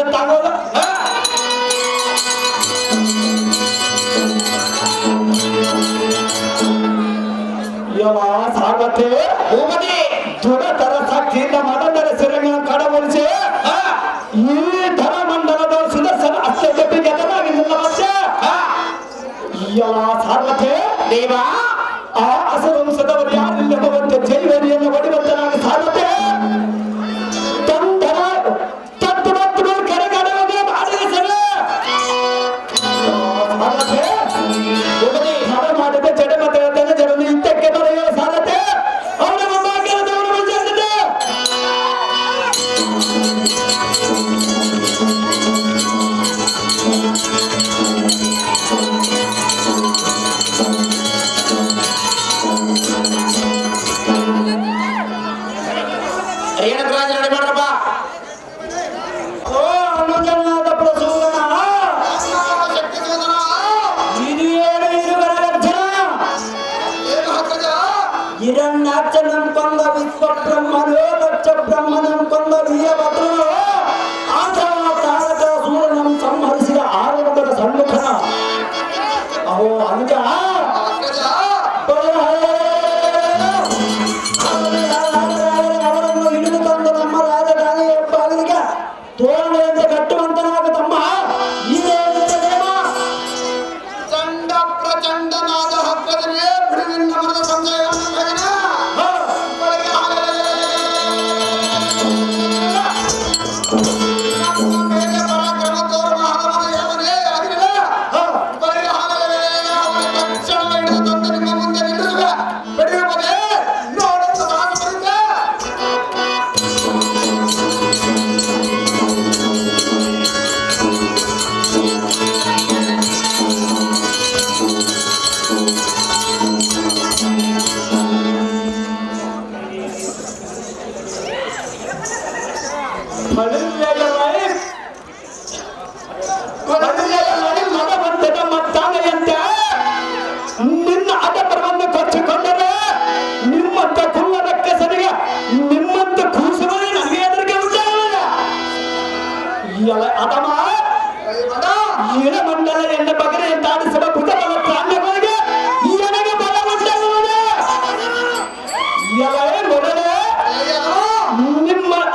ತಾಗೋಲ್ಲ ಸಾಗತ್ತೆ ದೃಢ ತರ ಸಾಕ್ಷಿಯಿಂದ ಮನದರ ಸೆರೆಗಳ ಕಡಗೊಳಿಸಿ ಈ ಧರ ಮಂಡಲದ ಸುದರ್ಶನ ಅಷ್ಟಕ್ಕೆ ಸಾಗತ್ತೆ ದೇವ ಆ ಅಸವಂಶದವರು ಯಾರಿಲ್ಲದಂತೆ ಜೈವರಿಯನ್ನು ಒಡಿವಂತನಾಗಿ ಸಾಗತ್ತೆ ಹಿರಣ್ಯಾಕ್ಷನಂ ಕೊಂದ ವಿಶ್ವಬ್ರಹ್ಮನು ದಕ್ಷ ಬ್ರಹ್ಮನಂ ಕೊಂದ ವೀರಭದ್ರನು ಆಚಾರ ಸೂರ್ಯನಂ ಸಂಹರಿಸಿದ ಆರುಣದ ಸಮ್ಮುಖನ ಅಹೋ ಅನುಜ ಅವರನ್ನು ಹಿಡಿದು ತಂದು ನಮ್ಮ ರಾಜಧಾನಿ ಬಾಗಿಲಿಗೆ ತೋರಣೆಯಿಂದ ಕಟ್ಟುವಂತನಾಗ ತಮ್ಮ ಚಂಡ ಪ್ರಚಂಡನಾದ ಹಕ್ಕದನೇ ಬಿಡುವಿನ ಮರದ ಸಂಜಯ ನಿನ್ನ ಅಡಪರವನ್ನು ಕೊಚ್ಚಿಕೊಂಡರೆ ನಿಮ್ಮಂತ ಕುಲ್ಲರಕ್ಕೆ ಸರಿಗೆ ನಿಮ್ಮಂತ ಕೂಸುವರೆ ನನಗೆ ಎದುರಿಗೆ ಉಂಟಾಗಲ್ಲ ಅದಮ ಮಂಡಲ ಎನ್ನ ಬಗೆರೆ ತಾಡಿಸುವ ಬುಧಬಲ ಪ್ರಾಣ್ಯಗಳಿಗೆ ನನಗೆ ಬಲ ಉಂಟಾಗುವುದು ಮೊದಲೇ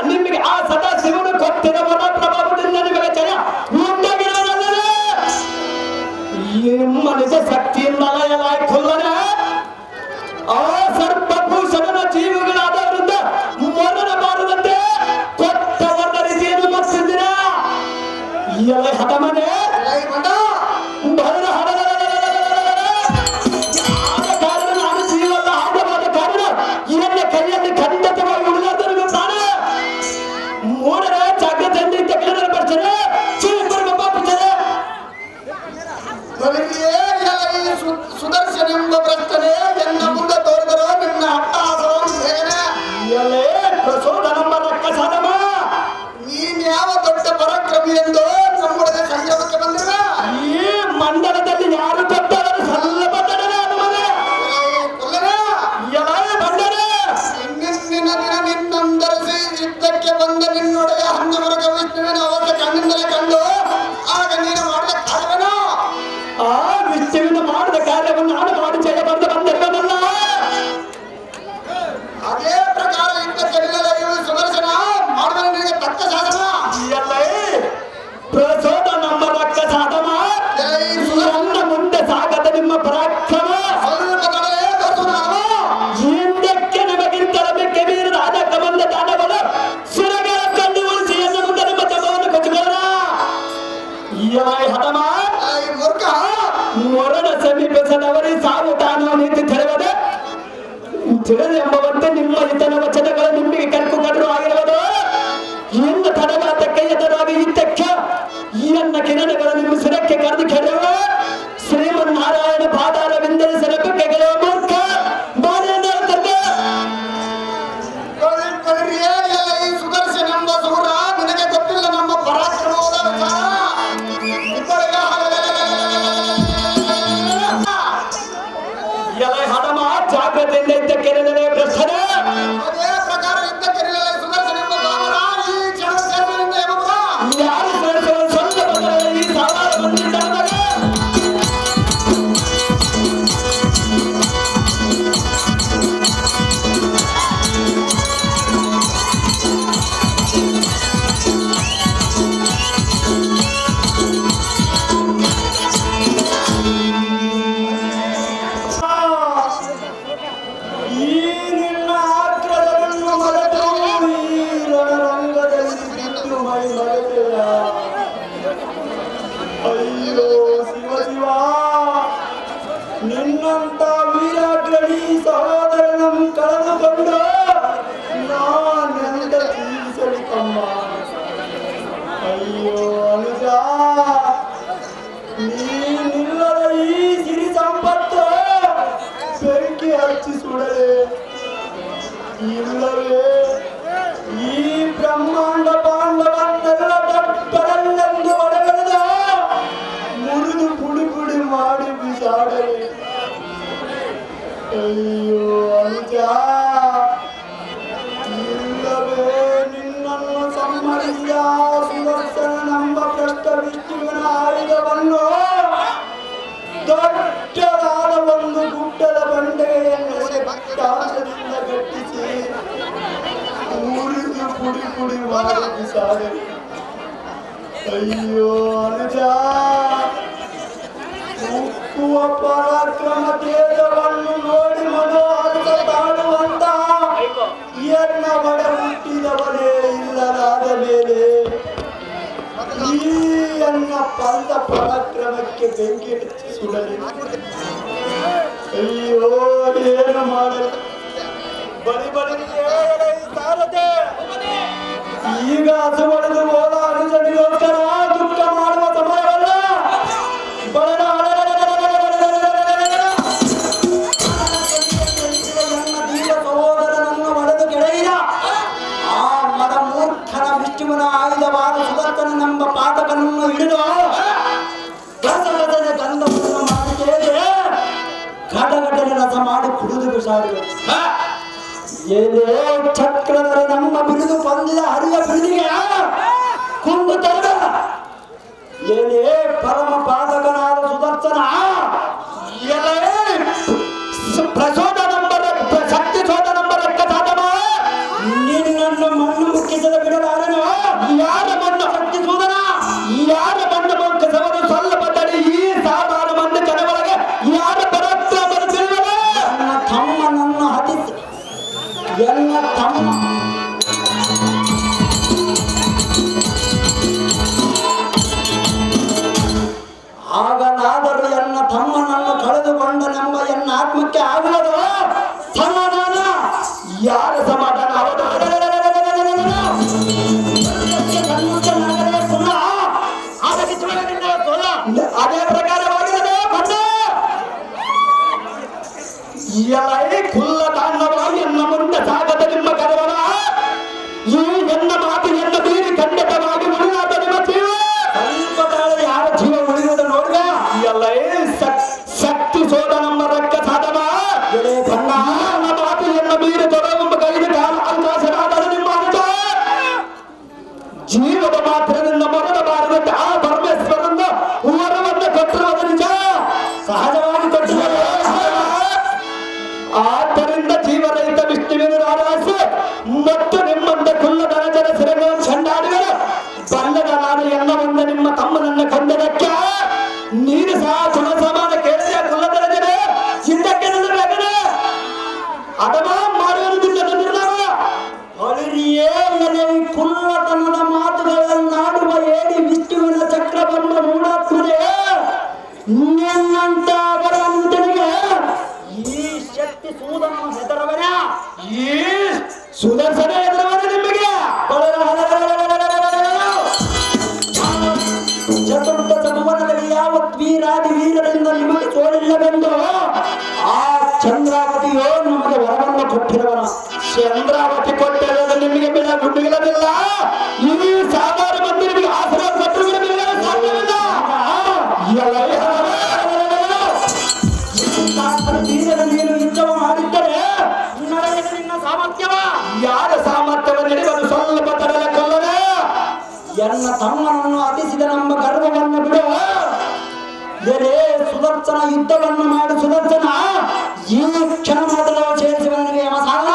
ನಿಮಗೆ ಆ ಸದಾ ಶಿವನು ಕೊಟ್ಟಿರುವ ಪ್ರಭಾವದಿಂದ ನಿಮಗೆ ಜಯ ಉಂಟಾಗಿರುವುದಲ್ಲದೆ ನಿಮ್ಮ ನಿಜ ಶಕ್ತಿಯಿಂದಲ ಕೊಲ್ಲನೆ ಆ ಸರ್ಪಭೂಷಣನ ಜೀವಿಗಳಾದವರಿಂದ ಮರಣ ಬಾರದಂತೆ ಕೊಟ್ಟವರ ರೀತಿಯನ್ನು ಮತ್ತಿದ್ದೀರ ಹಠಮನೆ ಕಾರಣ ನಾನು ಜೀವಲ್ಲ ಆಟವಾದ ಕಾರಣ ಇದನ್ನ ಕೈಯಲ್ಲಿ ಖಂಡಿತವಾಗಿ ಉಳಿದಾದರೂ ತಾನೆ ಮೂಡರ ಜಾಗ್ರತೆಯಿಂದ ತೆಗೆದರೆ ಬರ್ತಾರೆ ಸುದರ್ಶನೆಂಬ ಪ್ರಶ್ನೆ ಎನ್ನ ಮುಂದೆ ತೋರಿದರು ನಿನ್ನ ಪ್ರಸೋದನಮ್ಮ ರಕ್ಕಸಾದಮ ನೀನ್ ಯಾವ ದೊಡ್ಡ ಪರಾಕ್ರಮಿ ಎಂದು ನಮ್ಮೊಳಗೆ ಸಂಯಮಕ್ಕೆ ಬಂದಿರ ಈ ಮಂಡಲದಲ್ಲಿ ಯಾರು ದೊಡ್ಡವರು ಸಲ್ಲ ಬಂದರೆ ಹಿಂದಿನ ದಿನ ನಿನ್ನಂದರಿಸಿ ಯುದ್ಧಕ್ಕೆ ಬಂದ ನಿನ್ನೊಡೆಯ ಹನ್ನವರ್ಗ ವಿಷ್ಣುವಿನ ಅವರ ಕಣ್ಣಿಂದಲೇ ಕಂಡು ಆಗ ನೀನು ಮಾಡಿದ ಕಾರ್ಯವೇನೋ ಆ ವಿಷ್ಣುವಿನ ಮಾಡಿದ ಕಾರ್ಯವನ್ನು ನಾನು ಮಾಡಿ ಜಯಬಂದು ಬಂದಿರುವುದಲ್ಲ ಅದೇ ಪ್ರಕಾರ ಯುದ್ಧಕ್ಕೆ ನಿಲ್ಲಲು ಸುದರ್ಶನ ಮಾಡಿದರೆ ನಿನಗೆ ತಕ್ಕ ಸಾಧನ ಪ್ರಸೋದ ನಮ್ಮ ರಕ್ಕ ಸಾಧನ ನನ್ನ ಮುಂದೆ ಸಾಗದ ನಿಮ್ಮ ಪರಾಕ್ರಮ ಹಿಂದಕ್ಕೆ ನಿಮಗಿಂತ ಮಿಕ್ಕ ವೀರ ರಾಜ ಕಮಂದ ದಾನಗಳು ಸುರಗಳ ಕಂಡು ಅಯ್ಯೋ ಅನುಜ, ನೀನಿಲ್ಲದ ಈ ಸಿರಿ ಸಂಪತ್ತು ಬೆಂಕಿ ಹಚ್ಚಿ ಸುಡಲೆ, ಇಲ್ಲವೇ ಈ ಬ್ರಹ್ಮಾಂಡ ಪಾಂಡವನ್ನೆಲ್ಲ ಡಬ್ಬರಲ್ಲೆಂದು ಒಡೆದ ಮುರಿದು ಪುಡಿ ಪುಡಿ ಮಾಡಿ ಬಿಸಾಡಲೆ. ಅಯ್ಯೋ ಅನುಜ, ಇಲ್ಲವೇ ನಿನ್ನನ್ನು ಸಂಹರಿಸಿದ ಸುದರ್ಶನ ನಂಬ ಭ್ರಷ್ಟ ವಿಷ್ಣುವಿನ ಆಯುಧವನ್ನು ದೊಡ್ಡದಾದ ಒಂದು ಗುಡ್ಡದ ಬಂಡೆಯನ್ನು ಕಾಶದಿಂದ ಗಟ್ಟಿಸಿ ಮುರಿದು ಪುಡಿ ಪುಡಿ ಮಾಡಿ ಬಿಸಾಡಲೆ. ಅಯ್ಯೋ ಅನುಜ, ಉಕ್ಕುವ ಪರಾಕ್ರಮ ತೇಜವನ್ನು ನೋಡಿ ಮನೋಹರ ತಾಳುವಂತ ಎನ್ನ ಬಡ ಹುಟ್ಟಿದವನೇ ಇಲ್ಲದಾದ ಮೇಲೆ ಈ ಎನ್ನ ಪಂಥ ಪರಾಕ್ರಮಕ್ಕೆ ಬೆಂಕಿ ಹಚ್ಚಿ ಸುಡಲಿ. ಅಯ್ಯೋ ಏನು ಮಾಡಲು ಬಳಿ ಬಳಿ ಸಾರದೆ ಈಗ ಹಸುವಳೆದು ಹೋದ ಅನುಜನಿಗೋಸ್ಕರ ದುಃಖ ಮಾಡುವ ಸಮಯವಲ್ಲ. ಬಳ ಸಹೋದರನನ್ನು ಒಡೆದು ಕೆಳಗಿದ ಆ ಮದ ಮೂರ್ಖನ ವಿಷ್ಣುವಿನ ಆಯುಧವಾದ ಸುದರ್ಶನನೆಂಬ ಪಾತಕನನ್ನು ಹಿಡಿದು ಗಸಗಸದ ಗಂಧವನ್ನು ಮಾಡಿ ಘಟಘಟನೆ ರಸ ಮಾಡಿ ಕುಡಿದು ಬಿಸಾಡಿದರು. ಏನೇ ಚಕ್ರಧರ ನಮ್ಮ ಬಿರುದು ಬಂದಿದ ಹರಿಯ ಬಿರುದಿಗೆ ಕುಂದು ತರದ ಏನೇ ಪರಮ ಪಾದಕನಾದ ಸುದರ್ಶನ ಪ್ರಚೋದ ನಂಬರ ಶಕ್ತಿ ಚೋದ ನಂಬರ ಸಾಧಮ ನಿನ್ನನ್ನು ಮಣ್ಣು ಮುಕ್ಕಿಸದ ಬಿಡಲಾರನು. ಯಾರ ಮಣ್ಣು ಶಕ್ತಿ ಸೂದನ, ಯಾರ ಮಣ್ಣು ಮುಕ್ಕಿಸವರು ಸ್ವಲ್ಪ ತಡಿ ಈ ಸಾಧಾರಣ ಮಂದಿ ಜನಗಳಿಗೆ ಯಾರ ಪರಾಕ್ರಮ ಬರುತ್ತಿರುವಲ್ಲ. ನನ್ನ ತಮ್ಮನನ್ನು ಹತಿಸಿ ಎಲ್ಲ ತಮ್ಮ ಆಗನಾದರೂ ಎನ್ನ ತಮ್ಮನನ್ನು ಕಳೆದುಕೊಂಡನೆಂಬ ಎನ್ನ ಆತ್ಮಕ್ಕೆ ಆಗುವುದು ಸಮಾಧಾನ. ಯಾರ ಸಮಾಧಾನ? ಅದೇ ಪ್ರಕಾರವಾಗಿರದೆ ಖುಲ್ಲ ತಾಂಡವಾಗಿ ಎನ್ನ ಮುಂದೆ ಸಾಗದ ನಿಮ್ಮ ಕರವನ ಈ ಎನ್ನ ಮಾತು ಎನ್ನ ಬೀರಿ ಖಂಡಿತವಾಗಿ ಉಳಿದಾದ ನಿಮ್ಮ ಜೀವ ಸ್ವಲ್ಪ ಕಾಲ ಯಾರ ಜೀವ ಉಳಿಯುವುದು ನೋಡಿದ ಎಲ್ಲ ಶಕ್ತಿ ಸೋದ ನಮ್ಮ ರಕ್ತ ಸಾಧನ ಬಣ್ಣ ಮಾತು ಎನ್ನ ಬೀರಿ ತೊಡಗುಂಬ ಕೈಗೆ ಕಾಲ ಅವಕಾಶರಾದ ನಿಮ್ಮ ಅನುಜ ಜೀವದ ಮಾತ್ರದಿಂದ ಮೊದಲ ಬಾರದಂತೆ ಆ ಪರಮೇಶ್ವರನ್ನು ವರವನ್ನು ಕೊಟ್ಟಿರುವುದು ನಿಜ, ಸಹಜವಾಗಿ ಕೊಟ್ಟಿದ್ದಾರೆ. ಆದ್ದರಿಂದ ಜೀವರಹಿತ ವಿಷ್ಣುವಿನ ರಾರಾಸೆ ಮತ್ತು ನಿಮ್ಮಂತ ಕುಲ್ಲದ ಜನ ಸೆರೆಗಳನ್ನು ಚಂಡಾಡಿದರು ಬಲ್ಲದ ನಾನು ಎಲ್ಲ ಮುಂದೆ ನಿಮ್ಮ ತಮ್ಮನನ್ನ ಕೊಂದದಕ್ಕೆ ನೀನು ಸಹ ಸುಮ ಸಮಾನ ಕೇಳಿದ ಕುಲ್ಲದ ಜನ ಚಿಂತಕ್ಕೆ ನಿಲ್ಲಬೇಕನೆ ಅದಮ ಮಾಡುವುದರಿಂದ ನಿರ್ಧಾರ ಅವರಿಯೇ ಕುಲ್ಲತನದ ಮಾತುಗಳನ್ನಾಡುವ ಏಡಿ ವಿಷ್ಣುವಿನ ಚಕ್ರವನ್ನು ಮೂಡಾತ್ಮನೆ ನಿನ್ನಂತ ಅವರ ಅನುಜನಿಗೆ ಈ ಶಕ್ತಿ ಸೂದನ ಹೆದರವನ, ಈ ಸುದರ್ಶನ ಹೆದರವನ ನಿಮಗೆ ಚತುರ್ದಶ ಭುವನದಲ್ಲಿ ಯಾವತ್ ವೀರಾದಿ ವೀರರಿಂದ ನಿಮಗೆ ಸೋಲಿಲ್ಲವೆಂದು ಆ ಚಂದ್ರಾವತಿಯೋ ನಮಗೆ ವರವನ್ನು ಕೊಟ್ಟಿರುವನ. ಚಂದ್ರಾವತಿ ಕೊಟ್ಟಿರೋದು ನಿಮಗೆ ಬೆಲೆ ಗುಡ್ಡುಗಳದಿಲ್ಲ. ಈ ಸಾಧಾರಣ ಮಂದಿ ನಿಮಗೆ ಆಶೀರ್ವಾದ ಕೊಟ್ಟರು ಸಾಧ್ಯವಿಲ್ಲ. ನೀನು ಯುದ್ಧವ ಮಾಡಿದ್ದರೆ ನಿನ್ನ ಸಾಮರ್ಥ್ಯವ ಯಾರ ಸಾಮರ್ಥ್ಯವ ನಡೆಯುವುದು ಸ್ವಲ್ಪ ತಡಲ ಕೊಲ್ಲದೆ ಎನ್ನ ತಮ್ಮನನ್ನು ಅತಿಸಿದ ನಮ್ಮ ಗರ್ವವನ್ನು ಬಿಡು. ಬೇರೆ ಸುದರ್ಶನ ಯುದ್ಧವನ್ನು ಮಾಡಿ ಸುದರ್ಶನ ಈ ಕ್ಷಣ ಮೊದಲು ಸೇರಿಸುವ ನನಗೆ ಸಾಧನ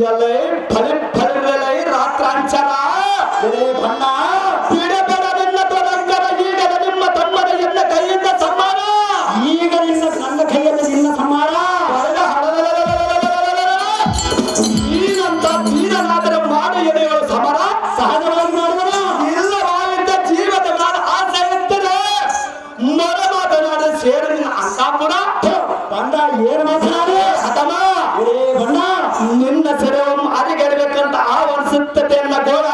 ಎಲೆ ಫಲಿ ಫಲಿರಲೈ ರಾತ್ರಾಂಚನ ಬಣ್ಣ ಬಿಡಬೇಡ ನಿನ್ನ ತೊಡಂಗರ ಈಗ ನಿಮ್ಮ ತಮ್ಮನ ಎಲ್ಲ ಕೈಯಿಂದ ಸಮಾನ. ಈಗ ನನ್ನ ಕೈಯಲ್ಲಿ ನಿನ್ನ ಸಮಾನ ಈಗಂತ ತೀರನಾದರ ಮಾಡಿ ಎಳೆಯುವ ಸಮರ ಸಹಜವಾಗಿ ಮಾಡುವ ಇಲ್ಲವಾಗಿದ್ದ ಜೀವದ ನಾನು ಆಸೆ ಇರ್ತದೆ ಮೊರ ಮಾತನಾಡ ಸೇರು ನಿನ್ನ ಅಂತಾಪುರ ಬಂದ ಏನು ಮಾತನಾಡಿ ಅಥವಾ ಬಣ್ಣ ನಿನ್ನ ಸೆರೆ ಅರಿಗೆಡಬೇಕಂತ ಆ ಒಂದು ಸಿದ್ಧತೆಯನ್ನ ಗೋಳ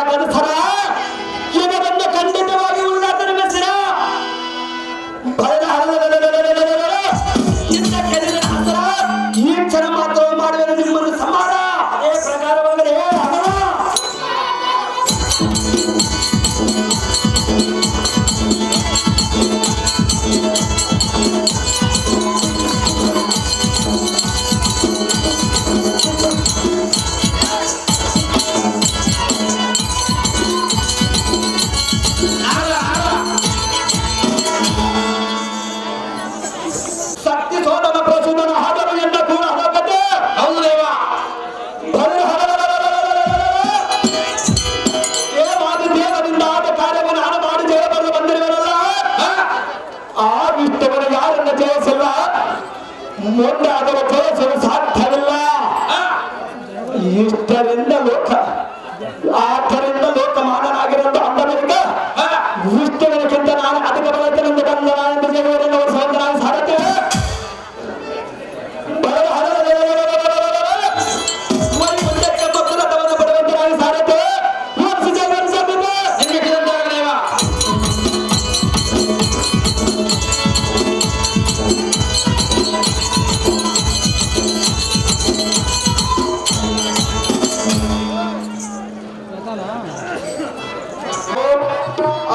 ಶಕ್ತಿ ಸೋದನ ಪ್ರಸೂದನ ಹಾಡಲು ಎಂದ ಕೂಡ ಹದಕತೆ ಹೌದು ದೇವ. ದೇವಾದಿ ದೇವರಿಂದ ಆದ ಕಾರ್ಯವನ್ನು ನಾನು ಮಾಡಿ ಜಯಬರಲು ಬಂದಿರುವರಲ್ಲ ಆ ವಿಷ್ಣುವನ್ನು ಯಾರನ್ನ ಜಯಿಸಿಲ್ಲ ಮುಂದೆ ಅದರ ಜಯಿಸಲು ಸಾಧ್ಯವಿಲ್ಲ. ಇಷ್ಟರಿಂದ ಲೋಕ ಆದ್ದರಿಂದ ಲೋಕಮಾನನಾಗಿರೋದು ಅಂದವರಿಗೆ ವಿಷ್ಣುವಿನಕ್ಕಿಂತ ನಾನು ಅಧಿಕ ಬಲತೆಯಿಂದ ಬಂದ ಎಂದು ಜಗವನ್ನು ಸಹೋದರ ಸಾರಥ್ಯ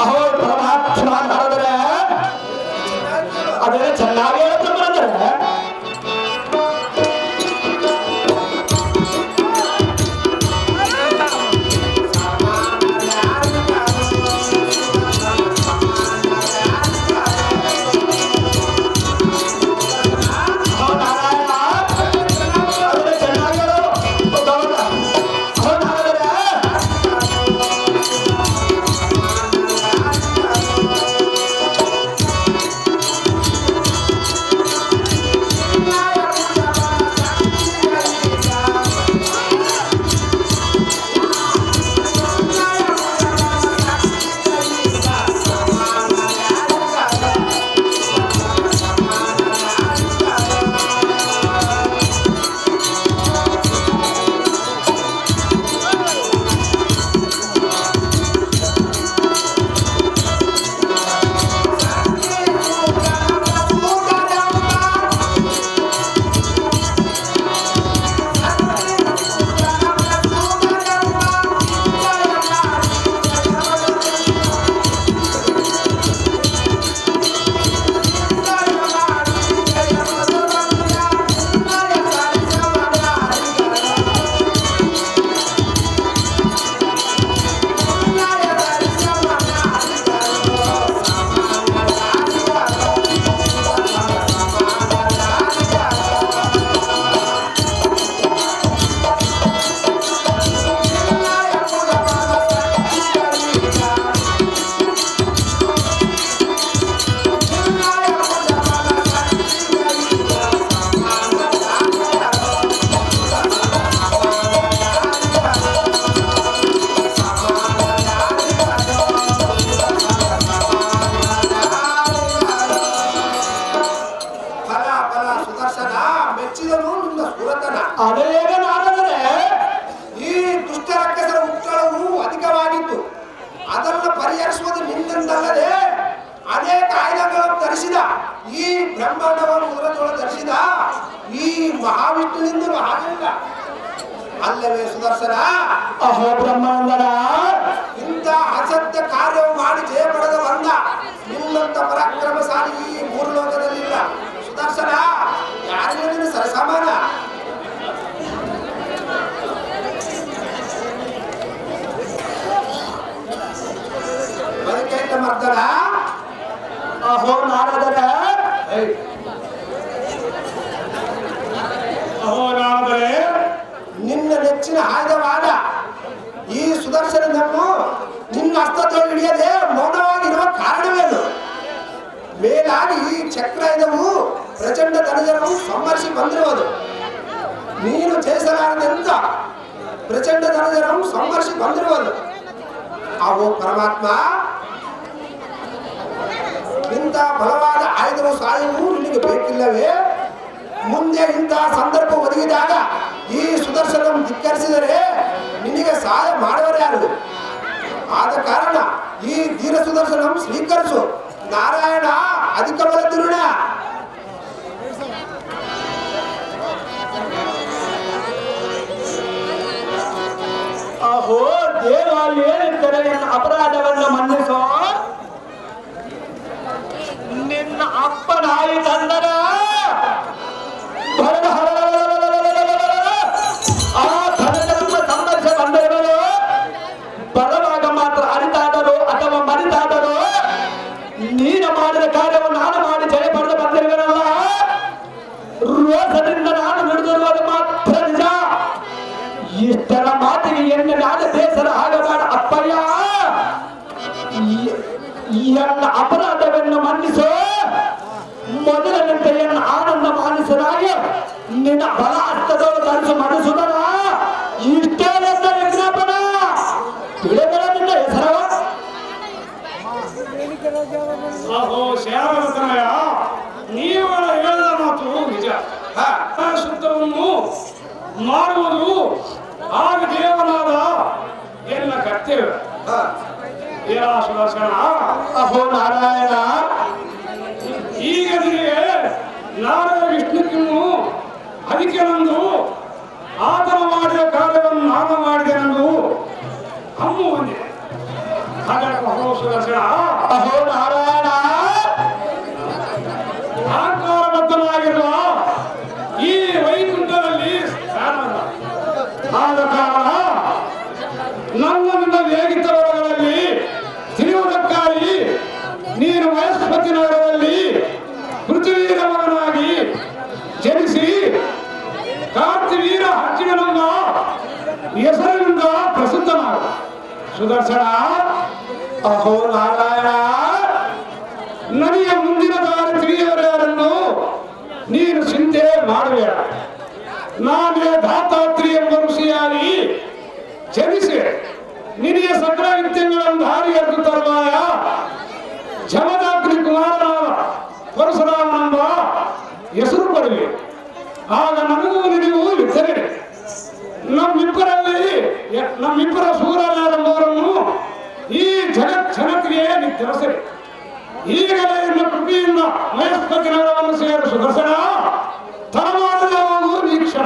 ಅಹೋ ಪರಮಾತ್ಮ ನಾರದರೆ ಅದೇ ಚೆನ್ನಾಗಿ ಹೇಳ್ತಾರೆ ಅದೇಗ ನಾರದರೆ ಈ ದುಷ್ಟ ರಾಕ್ಷಸರ ಉಚ್ಚಳವು ಅಧಿಕವಾಗಿತ್ತು. ಅದನ್ನು ಪರಿಹರಿಸುವುದು ನಿನ್ನಿಂದಲ್ಲದೆ ಅನೇಕ ಆಯುಧಗಳನ್ನು ಧರಿಸಿದ ಈ ಬ್ರಹ್ಮಾಂಡವನ್ನು ಉದರದೊಳ ಧರಿಸಿದ ಈ ಮಹಾವಿಷ್ಣುವಿನಿಂದಲೂ ಹಾಗಿಲ್ಲ ಅಲ್ಲವೇ ಸುದರ್ಶನ? ಅಹೋ ಬ್ರಹ್ಮಾಂಡನ ಇಂಥ ಅಸತ್ಯ ಕಾರ್ಯವು ಮಾಡಿ ಜಯ ಪಡೆದ ಬಂದ ನಿನ್ನಂತ ಪರಾಕ್ರಮಶಾಲಿ ಈ ಮೂರು ಲೋಕದಲ್ಲಿಲ್ಲ ಸುದರ್ಶನ. ಯಾರಿಗೂ ಸರಸಮಾನ. ಮರ್ದನ ಅಹೋ ನಾರದರ ಅಹೋ ನಾರದರೆ ನಿನ್ನ ನೆಚ್ಚಿನ ಆಯುಧವಾದ ಈ ಸುದರ್ಶನವನ್ನು ನಿನ್ನ ಹಸ್ತದಲ್ಲಿ ಹಿಡಿಯದೆ ಮೌನವಾಗಿರುವ ಕಾರಣವೇನು? ಮೇಲಾಗಿ ಈ ಚಕ್ರಾಯುಧವು ಪ್ರಚಂಡ ಧನಜರವು ಸಂಹರಿಸಿ ಬಂದಿರುವುದು. ನೀನು ಜಯಿಸಲಾರದೆಂತ ಪ್ರಚಂಡ ಧನಜರವು ಸಂಹರಿಸಿ ಬಂದಿರುವುದು. ಅವು ಪರಮಾತ್ಮ ಇಂಥ ಬಲವಾದ ಆಯುಧವು ಸಾಯವು ನಿನಗೆ ಬೇಕಿಲ್ಲವೇ? ಮುಂದೆ ಇಂತಹ ಸಂದರ್ಭ ಒದಗಿದಾಗ ಈ ಸುದರ್ಶನ ಧಿಕ್ಕರಿಸಿದರೆ ನಿನಗೆ ಸಹಾಯ ಮಾಡುವರೇ ಯಾರು? ಆದ ಕಾರಣ ಈ ಧೀರ ಸುದರ್ಶನ ಸ್ವೀಕರಿಸು. ನಾರಾಯಣ ಅಧಿಕ ಬಲ ತಿರುಣ. ಅಹೋ ದೇವ ಏನೆಂದರೆ ಎನ್ನ ಅಪರಾಧವನ್ನು ಮನ್ನಿಸೋ. ನಿನ್ನ ಅಪ್ಪನಾಯಿ ತಂದನ ಆ ಧನಧರ್ಮ ಸಂಘರ್ಷ ಬಂದವರು ಬಲವಾಗ ಮಾತ್ರ ಅರಿತಾದರೂ ಅಥವಾ ಮರಿತಾದರೂ ನೀನು ಮಾಡಿದ ಕಾರ್ಯವನ್ನು ನಾನು ಮಾಡಿ ಜಯ ಪಡೆದು ಬಂದಿರುವನಲ್ಲ. ರೋಷದಿಂದ ನಾನು ನುಡಿದಿರುವುದು ಮಾತ್ರ ನಿಜ. ಇಷ್ಟರ ಮಾತಿಗೆ ಎನ್ನ ಮ್ಯಾಲ ಬೇಸರ ಆಗಬೇಡ ಅಪ್ಪಯ್ಯ. ಎನ್ನ ಅಪರಾಧವನ್ನು ಮನ್ನಿಸು. ಮೊದಲನಂತೆ ಎನ್ನ ಆನಂದ ಮಾನಿಸಲಾಗಿ ನಿನ್ನ ಬಲ ಹಸ್ತದವರು ತರಿಸು ಮನಸುದನ. ಇಷ್ಟೇ ನನ್ನ ವಿಜ್ಞಾಪನ. ತಿಳಿದರ ನಿನ್ನ ಹೆಸರವ. ಅಹೋ ಶ್ಯಾಮರತನಯ, ನೀವುಗಳ ಹೇಳಿದ ಮಾತು ನಿಜ. ಶುದ್ಧವನ್ನು ಮಾಡುವುದು ಆಗ ದೇವನಾದ ಎಲ್ಲ ಕರ್ತವ್ಯ. ಸುದರ್ಶನ, ಅಹೋ ನಾರಾಯಣ, ಈಗ ನಿನಗೆ ನಾರದ ವಿಷ್ಣುಕಿನ್ನು ಅದಕ್ಕೆ ನಂದು ಆತನ ಮಾಡಿದ ಕಾರ್ಯವನ್ನು ನಾನು ಮಾಡಿದೆನೆಂದು ಹಮ್ಮು ಬಂದಿದೆ. ಹಾಗಾಗಿ ಅಹೋ ಸುದರ್ಶನ, ಅಹೋ ನಾರಾಯಣ, ಅಹಂಕಾರಬದ್ಧನಾಗಿರುವ ಈ ವೈಕುಂಠದಲ್ಲಿ ಸ್ಥಾನವಲ್ಲ. ಆದ ಕಾರಣ ನನ್ನ ವೇಗಿತರೊಳಗಳಲ್ಲಿ ತಿಳಿಯುವುದಕ್ಕಾಗಿ ನೀನು ವಯಸ್ಪತಿ ನಗರದಲ್ಲಿ ಪೃಥ್ವೀರ ಮಗನಾಗಿ ಜನಿಸಿ ಕಾರ್ತಿವೀರ ಹಚ್ಚಿಗನೆಂಬ ಹೆಸರಿನಿಂದ ಪ್ರಸಿದ್ಧನಾಗ. ಸುದರ್ಶನ, ಅಹೋ ನಾರಾಯಣ, ನನಗೆ ಮುಂದಿನ ದಾರಿ ತಿಳಿಯವರ್ಯಾರನ್ನು ನೀನು ಚಿಂತೆ ಮಾಡಬೇಡ. ನಾನೇ ಧಾತಾತ್ರಿ ಎಂಬ ಋಷಿಯಾಗಿ ಜನಿಸಿ ನಿನಗೆ ಸಕಲ ವಿದ್ಯೆಗಳನ್ನು ದಾರಿ ಎದ್ದು ತರುವಾಯ ಜಮದಾಗ್ನಿ ಕುಮಾರನಾದ ಪರಶುರಾಮನೆಂಬ ಹೆಸರು ಪಡೆವಿ. ಆಗ ನನಗೂ ನಿನಗೂ ಯುದ್ಧವೇ. ನಮ್ಮಿಬ್ಬರ ಸೂರನೆಂಬವರನ್ನು ಈ ಜನತೆಗೆ ನಿರ್ಧರಿಸಿದೆ. ಈಗಲೇ ಇನ್ನು ಕೃಪೆಯಿಂದ ಮಹೇಶ್ಪತಿ ನಗರವನ್ನು ಸೇರು ಸುದರ್ಶನ. ತರಮಾನದವನು ನೀಕ್ಷಣ.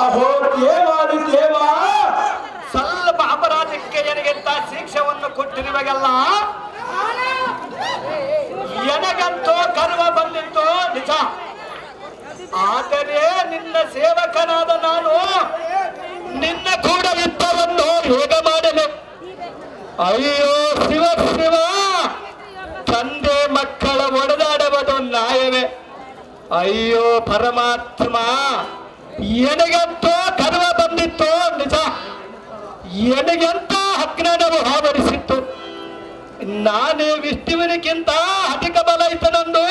ಅಹೋ ದೇವಾದಿ ದೇವ, ಸ್ವಲ್ಪ ಅಪರಾಧಕ್ಕೆ ನನಗೆಂತ ಶಿಕ್ಷೆಯನ್ನು ಕೊಟ್ಟಿರುವಾಗೆಲ್ಲ ನನಗಂತೂ ಗರ್ವ ಬಂದಿತ್ತು ನಿಜ. ಆದರೆ ನಿನ್ನ ಸೇವಕನಾದ ನಾನು ನಿನ್ನ ಕೂಡ ಯುದ್ಧವನ್ನು ಯೋಗ ಮಾಡಲು. ಅಯ್ಯೋ ಶಿವ ಶಿವ, ತಂದೆ ಮಕ್ಕಳ ಒಡೆದಾಡುವುದು ನ್ಯಾಯವೇ? ಅಯ್ಯೋ ಪರಮಾತ್ಮ, ಎನಗಂತೂ ಗರ್ವ ಬಂದಿತ್ತು ನಿಜ. ಎನಗಂತ ಅಜ್ಞಾನವು ಆವರಿಸಿತ್ತು. ನಾನೇ ವಿಷ್ಣುವಿನಕ್ಕಿಂತ ಅಧಿಕ ಬಲ ಇದ್ದನೊಂದು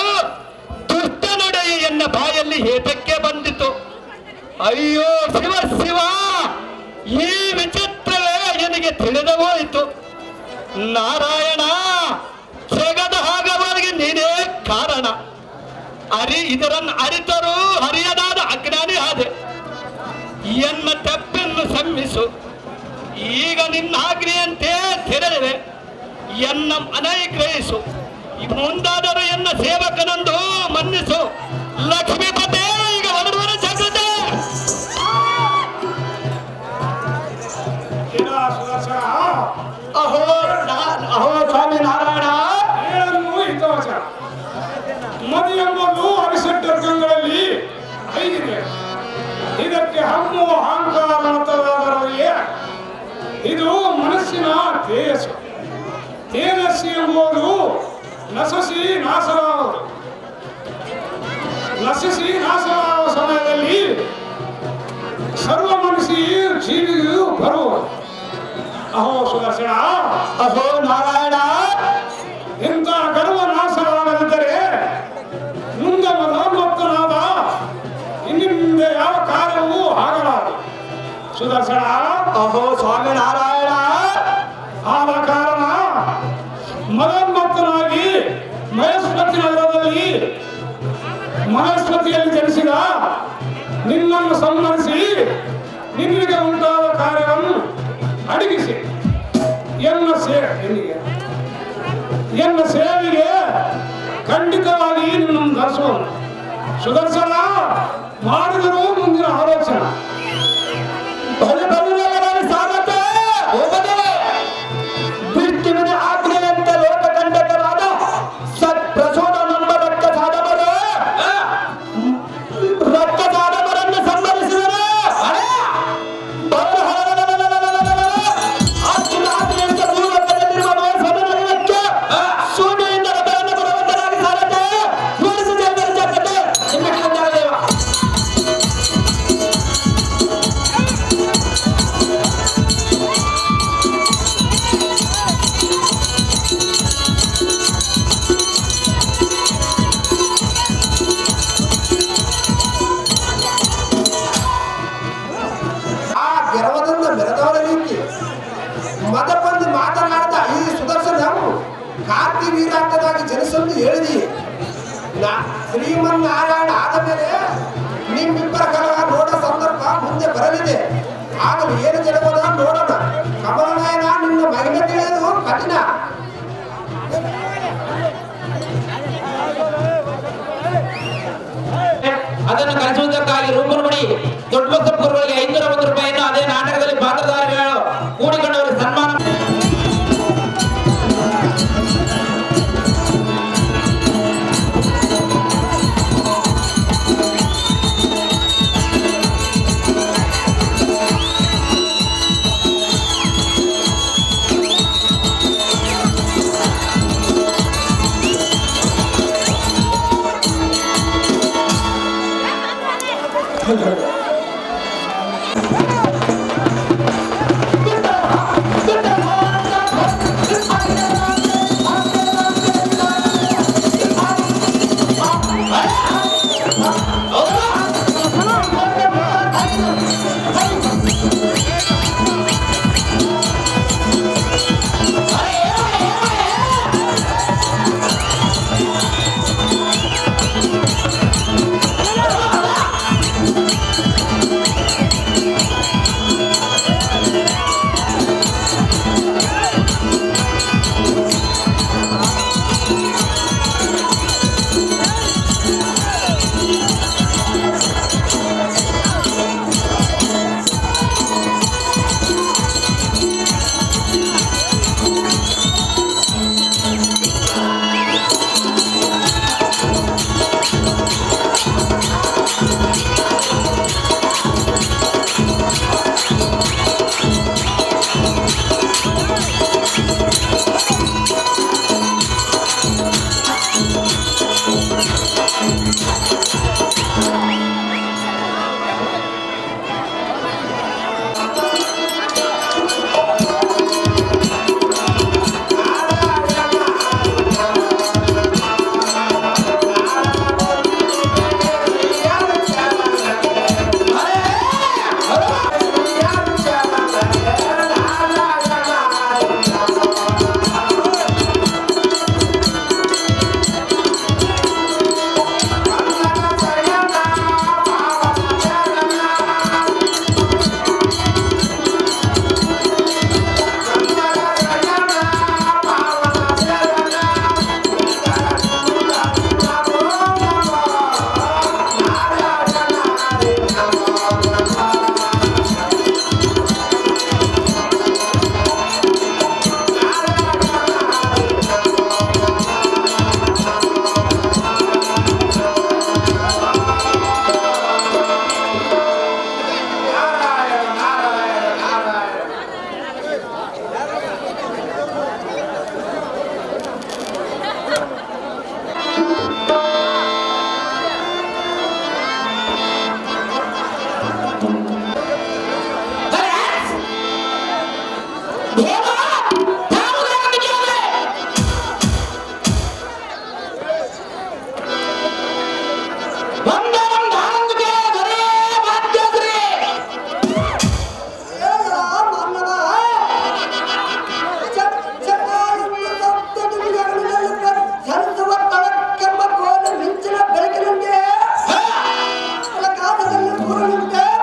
ದುಷ್ಟ ನುಡಿ ಎನ್ನ ಬಾಯಲ್ಲಿ ಏತಕ್ಕೆ ಬಂದಿತು. ಅಯ್ಯೋ ಶಿವ ಶಿವ, ಈ ವಿಚಿತ್ರವೇ ನನಗೆ ತಿಳಿದು ಹೋಯಿತು. ನಾರಾಯಣ, ಜಗದ ಹಾಗವರಿಗೆ ನೀನೇ ಕಾರಣ. ಇದರನ್ನು ಅರಿತರೂ ಹರಿಯದಾದ ಅಜ್ಞಾನಿ ಆದೆ. ಎನ್ನ ತಪ್ಪನ್ನು ಸಮ್ಮಿಸು. ಈಗ ನಿನ್ನ ಆಜ್ಞೆಯಂತೆ ತೆರಳಿವೆ. ಎನ್ನ ಅನೈಗ್ರಹಿಸು. ಮುಂದಾದರೂ ಎನ್ನ ಸೇವಕನಂದು ಮನ್ನಿಸು. ಲಕ್ಷ್ಮೀಪತೆ ಈಗ ಹೊರಡುವನ ಜಾಗ್ರತೆ. ಅಹೋ ಅಹೋ ಸ್ವಾಮಿ ನಾರಾಯಣ, ಮದಿ ಎಂಬುದು ಅರಿಸಟ್ಟರ್ಗಗಳಲ್ಲಿ ಐದಿದೆ. ಇದಕ್ಕೆ ಹಮ್ಮು ಅಹಂಕಾರ ಮತವಾದವರಿಗೆ ಇದು ಮನಸ್ಸಿನ ತೇಜಸ್ಸು. ತೇಜಸ್ಸು ಎಂಬುದು ನಶಿಸಿ ನಾಶವಾಗುವುದು. ನಶಿಸಿ ನಾಶವಾಗುವ ಸಮಯದಲ್ಲಿ ಸರ್ವ ಮನಸ್ಸಿ ಜೀವಿಗೂ ಬರುವುದು. ಅಹೋ ಸುದರ್ಶನ, ಅಹೋ ನಾರಾಯಣ, ಇಂಥ ಗರ್ವ ನಾಶವಾಗದಿದ್ದರೆ ಮುಂದೆ ಮನೋನ್ಮತ್ತನಾದ ಇನ್ನಿಂದೆ ಯಾವ ಕಾರ್ಯವೂ ಆಗಲಾರದು. ಸುದರ್ಶನ, ಅಹೋ ಸ್ವಾಮಿ ನಾರಾಯಣ, ಆದ ಕಾರಣ ಮನೋನ್ಮತ್ತನಾಗಿ ಮಹೇಶ್ಪತಿ ನಗರದಲ್ಲಿ ಮಹೇಶ್ಪತಿಯಲ್ಲಿ ಜನಿಸಿದ ನಿನ್ನನ್ನು ಸನ್ಮಾನಿಸಿ ನಿನ್ನಿಗೆ ಉಂಟಾದ ಕಾರ್ಯವನ್ನು ಅಡಗಿಸಿ ಎನ್ನ ಸೇವೆಗೆ ಖಂಡಿತವಾಗಿ ನಿನ್ನನ್ನು ಧರಿಸುವನು. ಸುದರ್ಶನ, ಮಾಡಿದರೂ ಮುಂದಿನ ಆಲೋಚನೆ. ಸಾಗತ್ತೆ ತಿಳಿಸಲು ಹೇಳಿದಿ. ಶ್ರೀಮನ್ನಾರಾಯಣ ಆದ ಮೇಲೆ ನಿಮ್ಮಿಬ್ಬರ ಕಲಹ ನೋಡೋ ಸಂದರ್ಭ ಮುಂದೆ ಬರಲಿದೆ. ಆಗಲು ಏನು ಜರುಗುವುದ ನೋಡೋಣ. ಕಮಲನಯನ ನಿನ್ನ ಮಹಿಮೆ ತಿಳಿಯುವುದು ಕಠಿಣ. ಅದನ್ನು ಕಲಿಸುವುದಕ್ಕಾಗಿ ರೂಪುರುಮಣಿ ದೊಡ್ಡ ಗುರುಗಳಿಗೆ 501 ರೂಪಾಯಿಯನ್ನು ಅದೇ ನಾಟಕದಲ್ಲಿ ಪಾತ್ರಧಾರಿಗಳು ಕೂಡಿಕೊಂಡವರಿಗೆ ಸನ್ಮಾನ.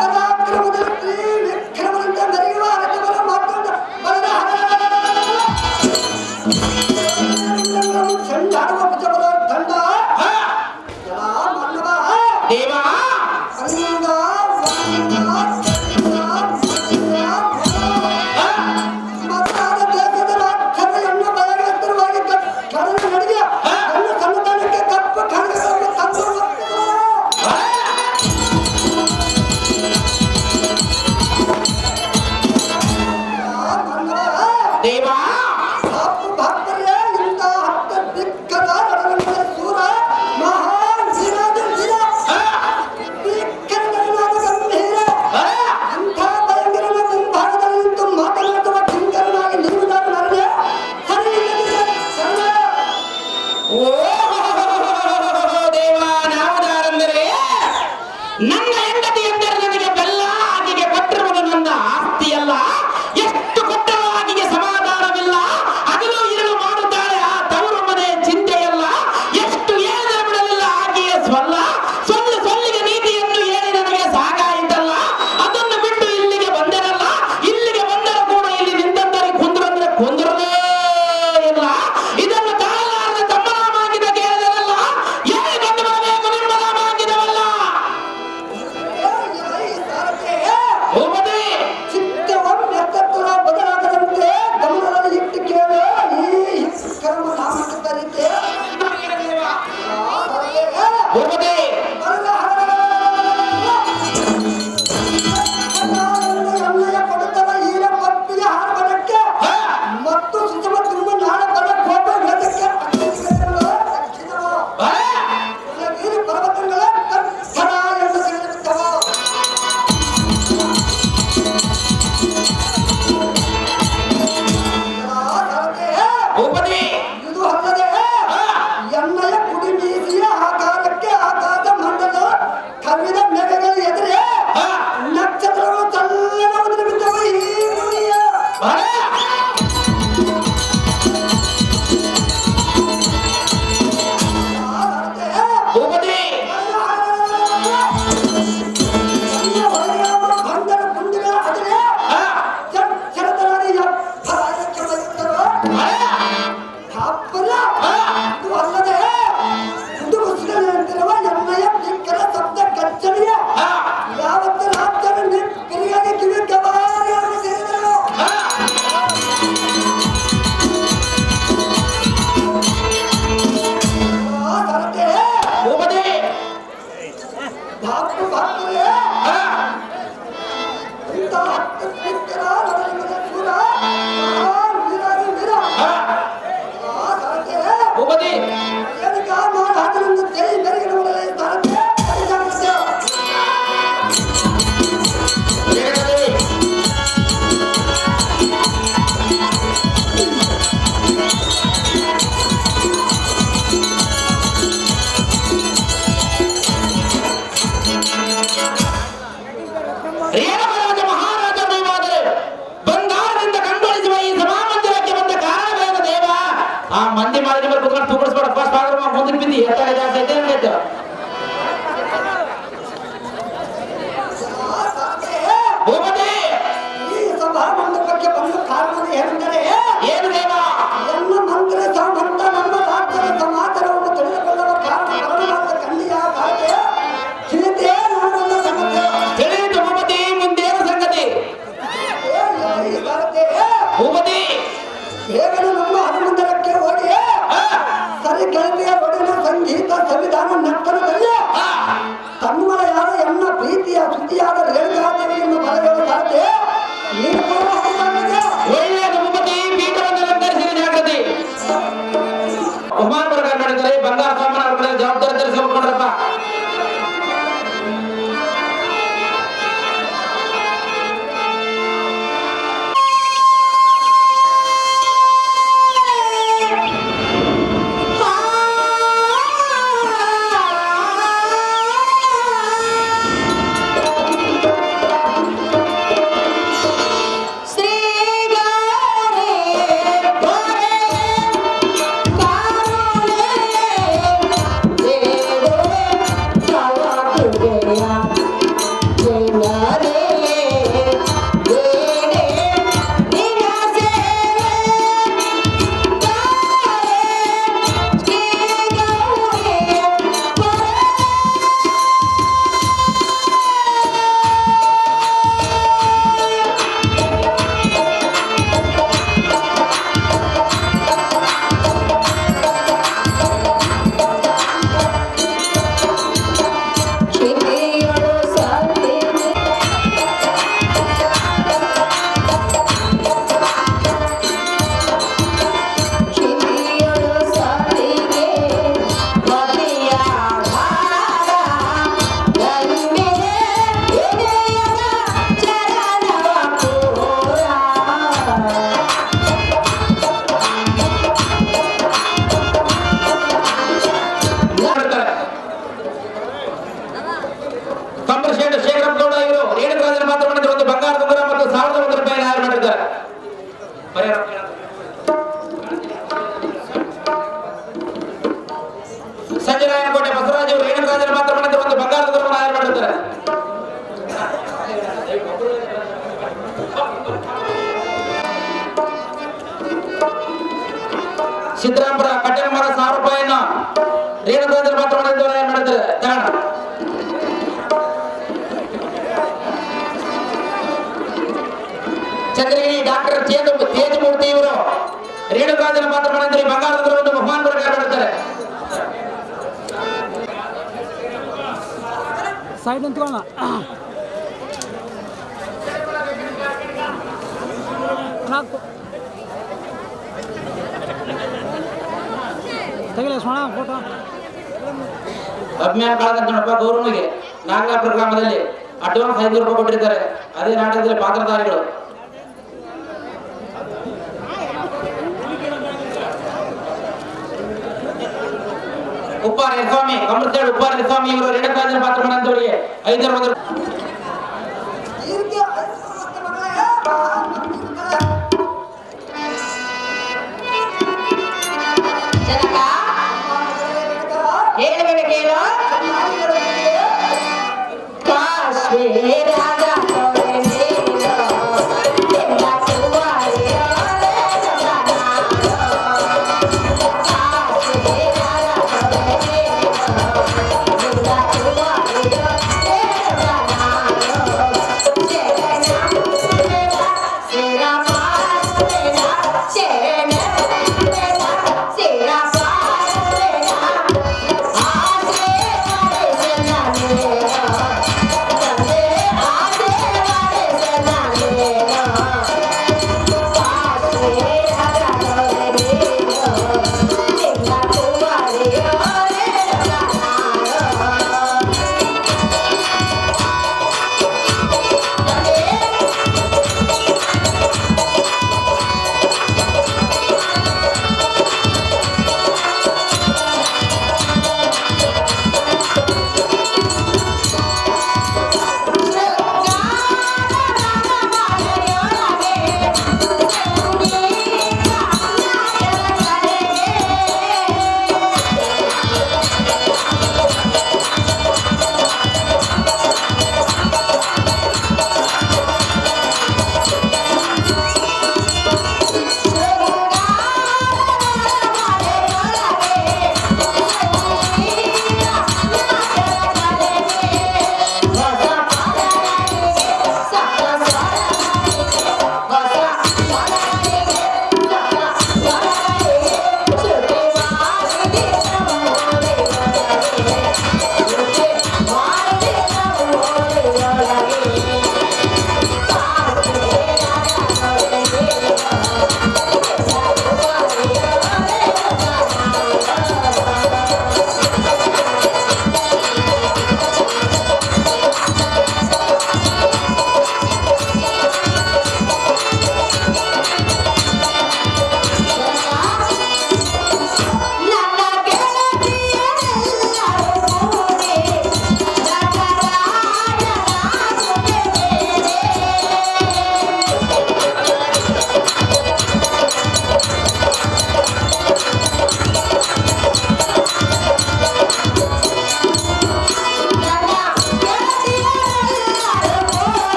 ಪರಾಕ್ರಮದಲ್ಲಿ ವಿಕ್ರಮದಿಂದ ಮೆರೆಯುವ ರಥವನ್ನು ಮಾಡಿಕೊಂಡು ಬರದ ಆ ಮಂದಿ ಮಾಡಿ ಮೇಲೆ ಕುತ್ಕೊಂಡು ತೂಗಿಸ್ಬೇಡ ಫಸ್ಟ್ ಆದ್ರೆ ಮುಂದಕ್ಕೆ ಬಿದ್ದಿ ಎತ್ತಾಗ ಜಾಸ್ತಿ ಐತೆ ನಡೀತು ಭೂಪತಿ ಈ ಸಭಾ ಮಂಟಪಕ್ಕೆ ಬಂದ ಕಾರಣ ಏನೆಂದರೆ ಏನು ದೇವ ಎಲ್ಲ ಮಂತ್ರ ಸಾಮಂತ ನಮ್ಮ ರಾಜ್ಯದ ಸಮಾಚಾರವನ್ನು ತಿಳಿದುಕೊಳ್ಳುವ ಕಾರಣ ಪರಮಾತ್ಮ ಕನ್ಯೆಯ ತಾಯಿಗೆ ತಿಳಿದೇ ನಾನೊಂದು ಸಂಗತಿ ತಿಳಿಯಿತು ಭೂಪತಿ ಮುಂದೇನು ಸಂಗತಿ ಈ ತಾಯಿಗೆ ಭೂಪತಿ ಬೇಗನೆ ನಮ್ಮ ಹನುಮಂತರಕ್ಕೆ ಹೋಗಿ ಸರಿ ಗೆಳತಿಯ ಒಡನೆ ಸಂಗೀತ ಸಂವಿಧಾನ ನರ್ತನದಲ್ಲಿ ತನ್ಮಳೆಯಾದ ಎನ್ನ ಪ್ರೀತಿಯ ಸುದ್ದಿಯಾದ ರೇಣುಕಾದೇವಿಯನ್ನು ಬರೆಯುವ ಸಾಧ್ಯ ಒಳ್ಳೆಯದು ಭೂಪತಿ ಪೀಠವನ್ನು ಅಲಂಕರಿಸಿದ ಜಾಗೃತಿ ಕುಮಾರ ಪ್ರಕಾರ ಮಾಡಿದ್ದಾರೆ ಬಂಗಾರ ಸಾಮಾನು ಅವ್ರ ಕಡೆ ಜವಾಬ್ದಾರಿ ತರಿಸ್ಕೊಂಡ್ರಪ್ಪ ಸಂಜಯರಾಯನಕೋಟೆ ಬಸವರಾಜ್ ಅವರು ರೇಣುಕಾಜನ ಮಾತ್ರ ಮಾಡಿದ್ರೆ ಒಂದು ಬಂಗಾರದ ಗುರುವನ್ನು ಆಯ್ಕೆ ಮಾಡಿರ್ತಾರೆ ಸಿದ್ದರಾಮಪುರ ಕಟ್ಟೆ ಮರ 1000 ರೂಪಾಯಿಯನ್ನು ರೇಣುಕಾಜನ ಮಾತ್ರ ಮಾಡಿದ್ದವರು ಆಯ್ಕೆ ಮಾಡಿರ್ತಾರೆ ಕಾರಣ ಚಂದ್ರಗಿರಿ ಡಾಕ್ಟರ್ ತೇಜಮೂರ್ತಿ ಇವರು ರೇಣುಕಾಜನ ಮಾತ್ರ ಮಾಡಿದ್ರೆ ಬಂಗಾರದ ಗುರುವನ್ನು ಬಹುಮಾನ ಪ್ರಕಾರ ಮಾಡ್ತಾರೆ ಸೈಡ್ ನಿಂತ್ಕೊಳ್ಳೋಣ ನಾಲ್ಕು ತೆಗಿಲ್ಲ ಸೋಣ ಫೋಟೋ ಅಭಿಮಾನ ಕಾಳಗಂತ ನೋಡಪ್ಪ ಗೌರವನಿಗೆ ನಾಗಲಾಪುರ ಗ್ರಾಮದಲ್ಲಿ ಅಡ್ವಾನ್ಸ್ 500 ರೂಪಾಯಿ ಕೊಟ್ಟಿರ್ತಾರೆ ಅದೇ ನಾಟಕದಲ್ಲಿ ಪಾತ್ರಧಾರಿಗಳು ಉಪ್ಪಾರ ಸ್ವಾಮಿ ಕಮರ್ಸೇಡ್ ಉಪ್ಪಾರ ಸ್ವಾಮಿ ಇವರು ರೇಣುಕಾಜನ ಪಾತ್ರ ಮಾಡಿದವರಿಗೆ 500 ಹೇಳಬೇಡ ಕೇಳು ಕಾಶ್ಮೀರ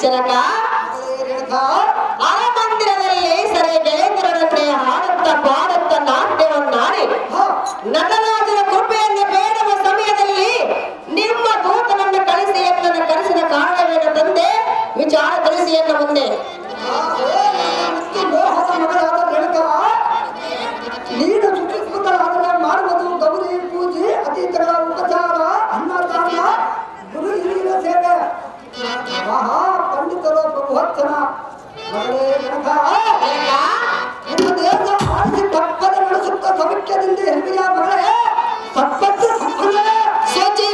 ಜನಕ ಅರಮಂದಿರದಲ್ಲಿ ಸರಿ ಗೆಳೆಯರೊಡನೆ ಹಾಡುತ್ತಾ ಪಾಡುತ್ತ ನಾಟ್ಯವನ್ನಾಡಿ ನಟರಾಜನ ಕೃಪೆಯನ್ನು ಬೇಡುವ ಸಮಯದಲ್ಲಿ ನಿಮ್ಮ ದೂತನನ್ನು ಕಳಿಸಿ ಎನ್ನನ್ನು ಕರೆಸಿದ ಕಾರಣವೇನು ತಂದೆ ವಿಚಾರ ತಿಳಿಸಿ ಎನ್ನ ಮುಂದೆ. ಮೋಹದ ಮಗಳಾದ ರೇಣುಕ, ನೀನು ಸುಚಿಸ್ಕೃತರಾದರೆ ಮಾಡುವುದು ಗೌರಿ ಪೂಜೆ, ಅತಿಥಿಗಳ ಉಪಚಾರ, ಅನ್ನದಾನ, ಗುರು ಹಿರಿಯರ ಸೇವೆ, ಮಹಾ ಪಂಡಿತರ ಪ್ರಭುವರ್ತನ. ಮಗಳೇ ರೇಣುಕ, ನಿಮ್ಮ ದೇಶ ಆಡಿಸಿ ತಪ್ಪದೆ ನಡೆಸುತ್ತ ಸೌಖ್ಯದಿಂದ ಹೆಮ್ಮೆಯ ಮಗಳೇ ಸತ್ಪತ್ರ ಸಂಪನ್ನೇ ಶಚಿ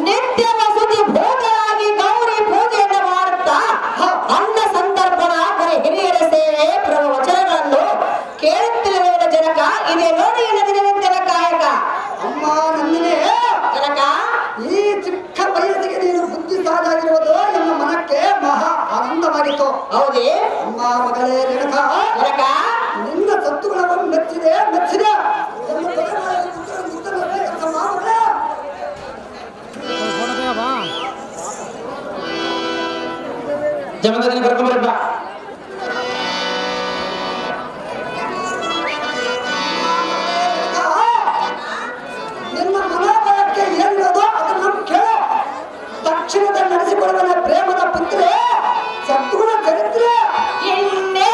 ನಿತ್ಯ ವಸತಿ ಭೋಗರಾಗಿ ಗೌರಿ ಪೂಜೆಯನ್ನು ಮಾಡುತ್ತಾ ಅನ್ನ ಸಂತರ್ಪಣ ಬರೀ ಹಿರಿಯರ ಸೇವೆ ಪ್ರವಚನಗಳನ್ನು ಕೇಳುತ್ತಿರುವುದ ಜನಕ ಇದೇ ನೋಡಿ ಎನ್ನ ದಿನನಿತ್ಯದ ಕಾಯಕ. ಅಮ್ಮ ನಂದಿನಿ, ಜನಕ ಈ ಚಿಕ್ಕ ವಯಸ್ಸಿಗೆ ನೀನು ಬುದ್ಧಿ ಸಾಧಾಗಿರುವುದು ನಿಮ್ಮ ಮನಕ್ಕೆ ಮಹಾ ಆನಂದವಾಗಿತ್ತು. ಹೌದೇ ಅಮ್ಮ ಮಗಳೇ ರೇಣುಕ, ಜನಕ ನಿನ್ನ ಸತ್ತುಗಳನ್ನು ಮೆಚ್ಚಿದೆ ಮೆಚ್ಚಿದೆ. ನನ್ನ ತಲೆಮಾರಿನ ಪುತ್ರನಂತೆ ಕೆಲಸ ಮಾಡು. ಫೋಟೋ ತೆಗ ಬಾ. ಜಮದಗ್ನಿ ಕರ್ಕೊಂಬರಪ್ಪ. ನಿನ್ನ ಮನೋಬಲಕ್ಕೆ ಏನಿರೋದು ಅದನ್ನು ಕೇಳು. ತಕ್ಷಣದಲ್ಲಿ ನಡೆಸಿಕೊಳ್ಳುವ ಪ್ರೇಮದ ಪುತ್ರೆ ಸದ್ಗುಣ ಚರಿತ್ರೆ. ಎನ್ನೇ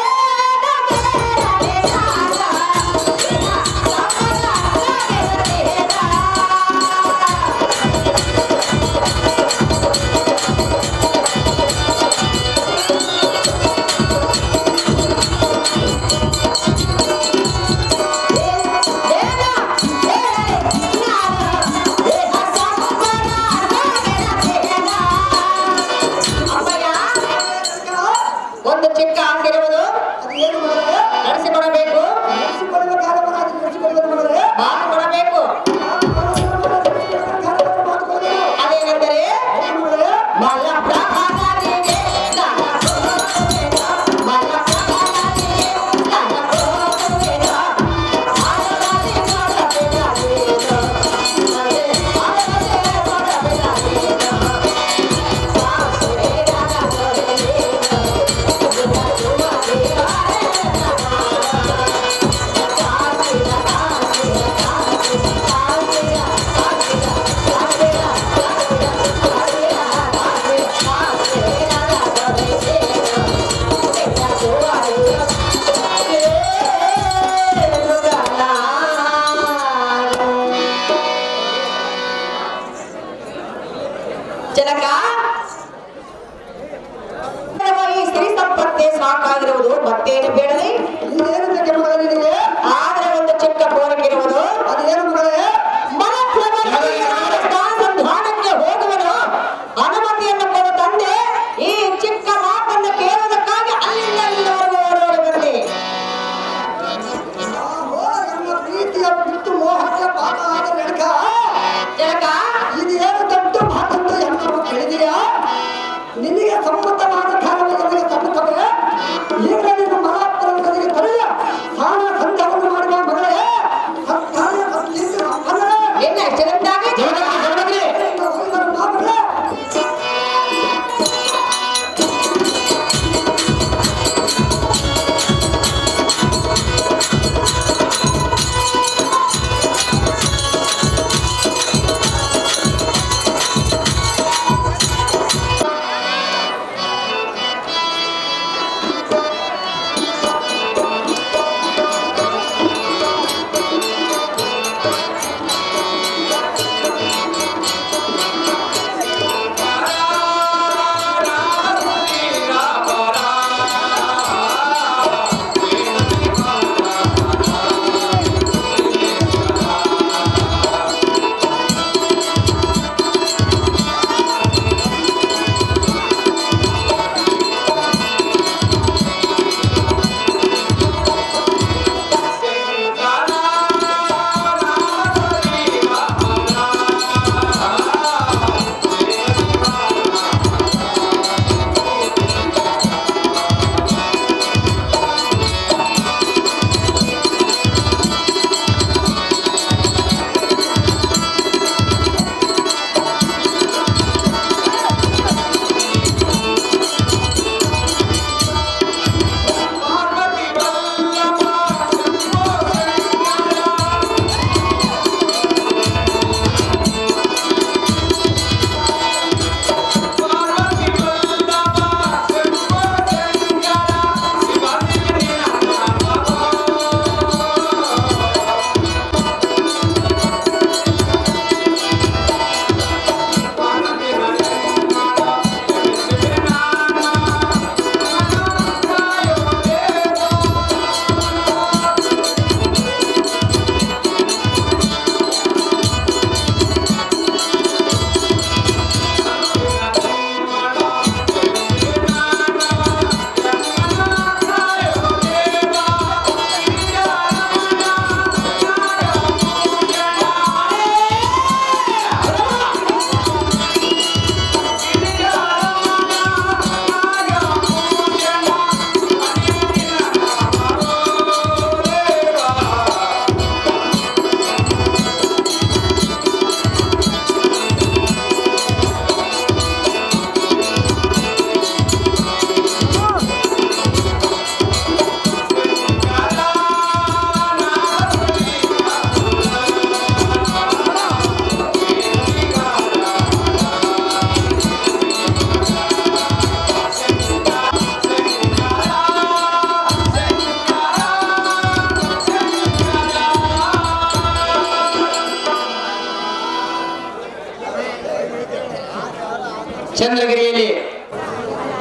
ಚಂದ್ರಗಿರಿಯಲ್ಲಿ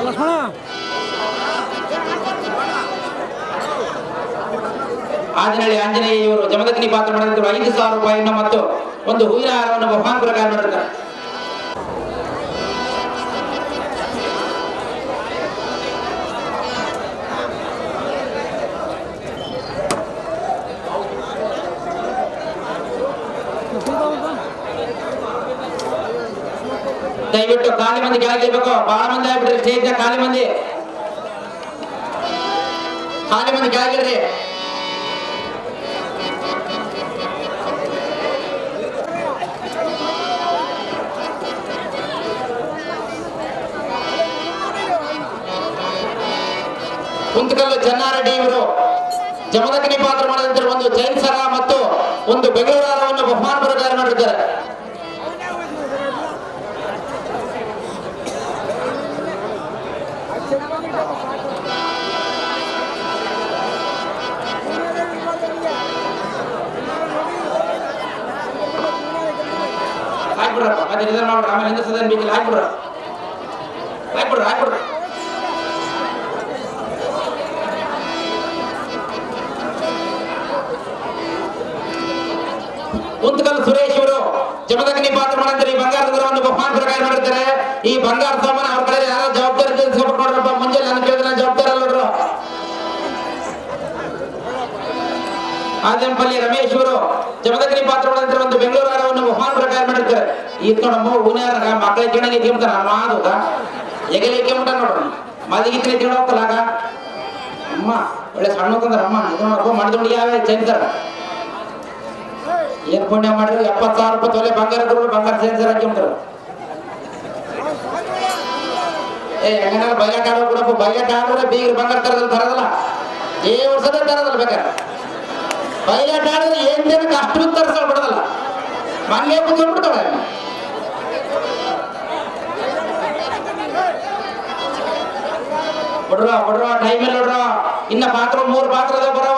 ಲಕ್ಷ್ಮಣ ಆದಿನಳ್ಳಿ ಆಂಜನೇಯ ಇವರು ಜಮದಗ್ನಿ ಪಾತ್ರ ಮಾಡಿದ್ರು 5,000 ರೂಪಾಯಿಯನ್ನು ಮತ್ತು ಒಂದು ಹೂವಿನ ಹಾರವನ್ನು ಬಹುಮಾನ ಪ್ರಕಾರ ಮಾಡಿದ್ದಾರೆ. ದಯವಿಟ್ಟು ಖಾಲಿ ಮಂದಿ ಕೆಳಗಿರ್ಬೇಕು. ಬಹಳ ಮಂದಿ ಆಗ್ಬಿಟ್ರಿ ಸ್ಟೇಜ್ ಖಾಲಿ ಮಂದಿ ಕೆಳಗಿರ್ರಿ. ಕುಂತಕಲ್ಲು ಚೆನ್ನಾರೆಡ್ಡಿ ಇವರು ಜಮದಗ್ನಿ ಪಾತ್ರ ಮಾಡಿದಂತೆ ಒಂದು ಜೈನ್ ಸರ ಮತ್ತು ಒಂದು ಬೆಂಗಳೂರು ಹಾರವನ್ನು ಬಹುಮಾನ ಪ್ರದಾನ ಮಾಡಿದ್ದಾರೆ. ಹಾಕ್ಬಿಡ್ರಪ್ಪ ಮತ್ತೆ ನಿಧಾನ ಮಾಡ್ಬಿಡ್ರ. ಆಮೇಲೆ ಹಿಂದೆ ಸದನ ಬೇಕಿಲ್ಲ. ಹಾಕ್ಬಿಡ್ರ. ಕುಂತಕಲ್ ಸುರೇಶ್ ಇವರು ಜಮದಗ್ನಿ ಪಾತ್ರ ಮಾಡಿದ್ರೆ ಈ ಬಂಗಾರದ ದರವನ್ನು ಬಹುಮಾನ ಪ್ರಕಾರ ಮಾಡಿರ್ತಾರೆ. ಈ ಬಂಗಾರ ಸಾಮಾನು ಅವ್ರ ಕಡೆ ಯಾರೋ ಜವಾಬ್ದಾರಿ ತಿಳಿಸ್ಕೊಟ್ಟು ನೋಡ್ರಪ್ಪ. ಮುಂಜಾನೆ ನಾನು ಕೇಳಿದ್ರೆ ಜವಾಬ್ದಾರಿ ಅಲ್ಲರು. ಆದಂಪಲ್ಲಿ ರಮೇಶ್ ಇವರು ಜಮದಗ್ನಿ ಪಾತ್ರ ಮಾಡಿದ್ರೆ ಒಂದು ಬೆಂಗಳೂರು ಹಾರವನ್ನು ಬಹುಮಾನ ಪ್ರಕಾರ ಮಾಡಿರ್ತಾರೆ. ಈ ನೋಡಮ್ಮ ಹೂನಾರ ಮಕ್ಕಳ ಕಿಣಗೆ ತಿಂತಾರ ಮಾದು ಎಗಲಿಕ್ಕೆ ಮುಟ್ಟ ನೋಡ್ರ ಮದಿಗಿತ್ರಿ ತಿಳೋಕ್ಕಲ್ಲ ಆಗ ಅಮ್ಮ ಒಳ್ಳೆ ಸಣ್ಣ ತಂದ್ರ ಅಮ್ಮ ಇದು ನೋಡಪ್ಪ ಮಾಡಿದೊಂಡು ಯಾವೇ ಚೈತಾರ ಏನ್ ಪುಣ್ಯ ಮಾಡಿದ್ರು 70,000 ರೂಪಾಯಿ ತೊಲೆ ಬಂಗಾರ ಸೇರಿಸಾರ ಹಾಕಿಬಿಟ್ರು. ಹೆಂಗನ ಬೈಲಾಟ ಆಡೋ ಬಿಡಪ್ಪ. ಬೈಲಾಟ ಆಡಿದ್ರೆ ಬೀಗ್ರ ಬಂಗಾರ ತರದಲ್ಲ ವರ್ಷದ ತರದಲ್ಲ ಬೇಕಾದ್ರೆ. ಬೈಲಾಟ ಆಡಿದ್ರೆ ಏನ್ ದಿನಕ್ಕೆ ಅಷ್ಟು ತರಿಸಲ್ ಬಿಡದಲ್ಲ. ಮನೆ ಕುತ್ಕೊಂಡ್ಬಿಡ್ತಾಳೆ. ಬಿಡ್ರ ಟೈಮ್ ಇಲ್ಲ ನೋಡ್ರ. ಇನ್ನ ಪಾತ್ರ 3 ಪಾತ್ರದ ಬರವ.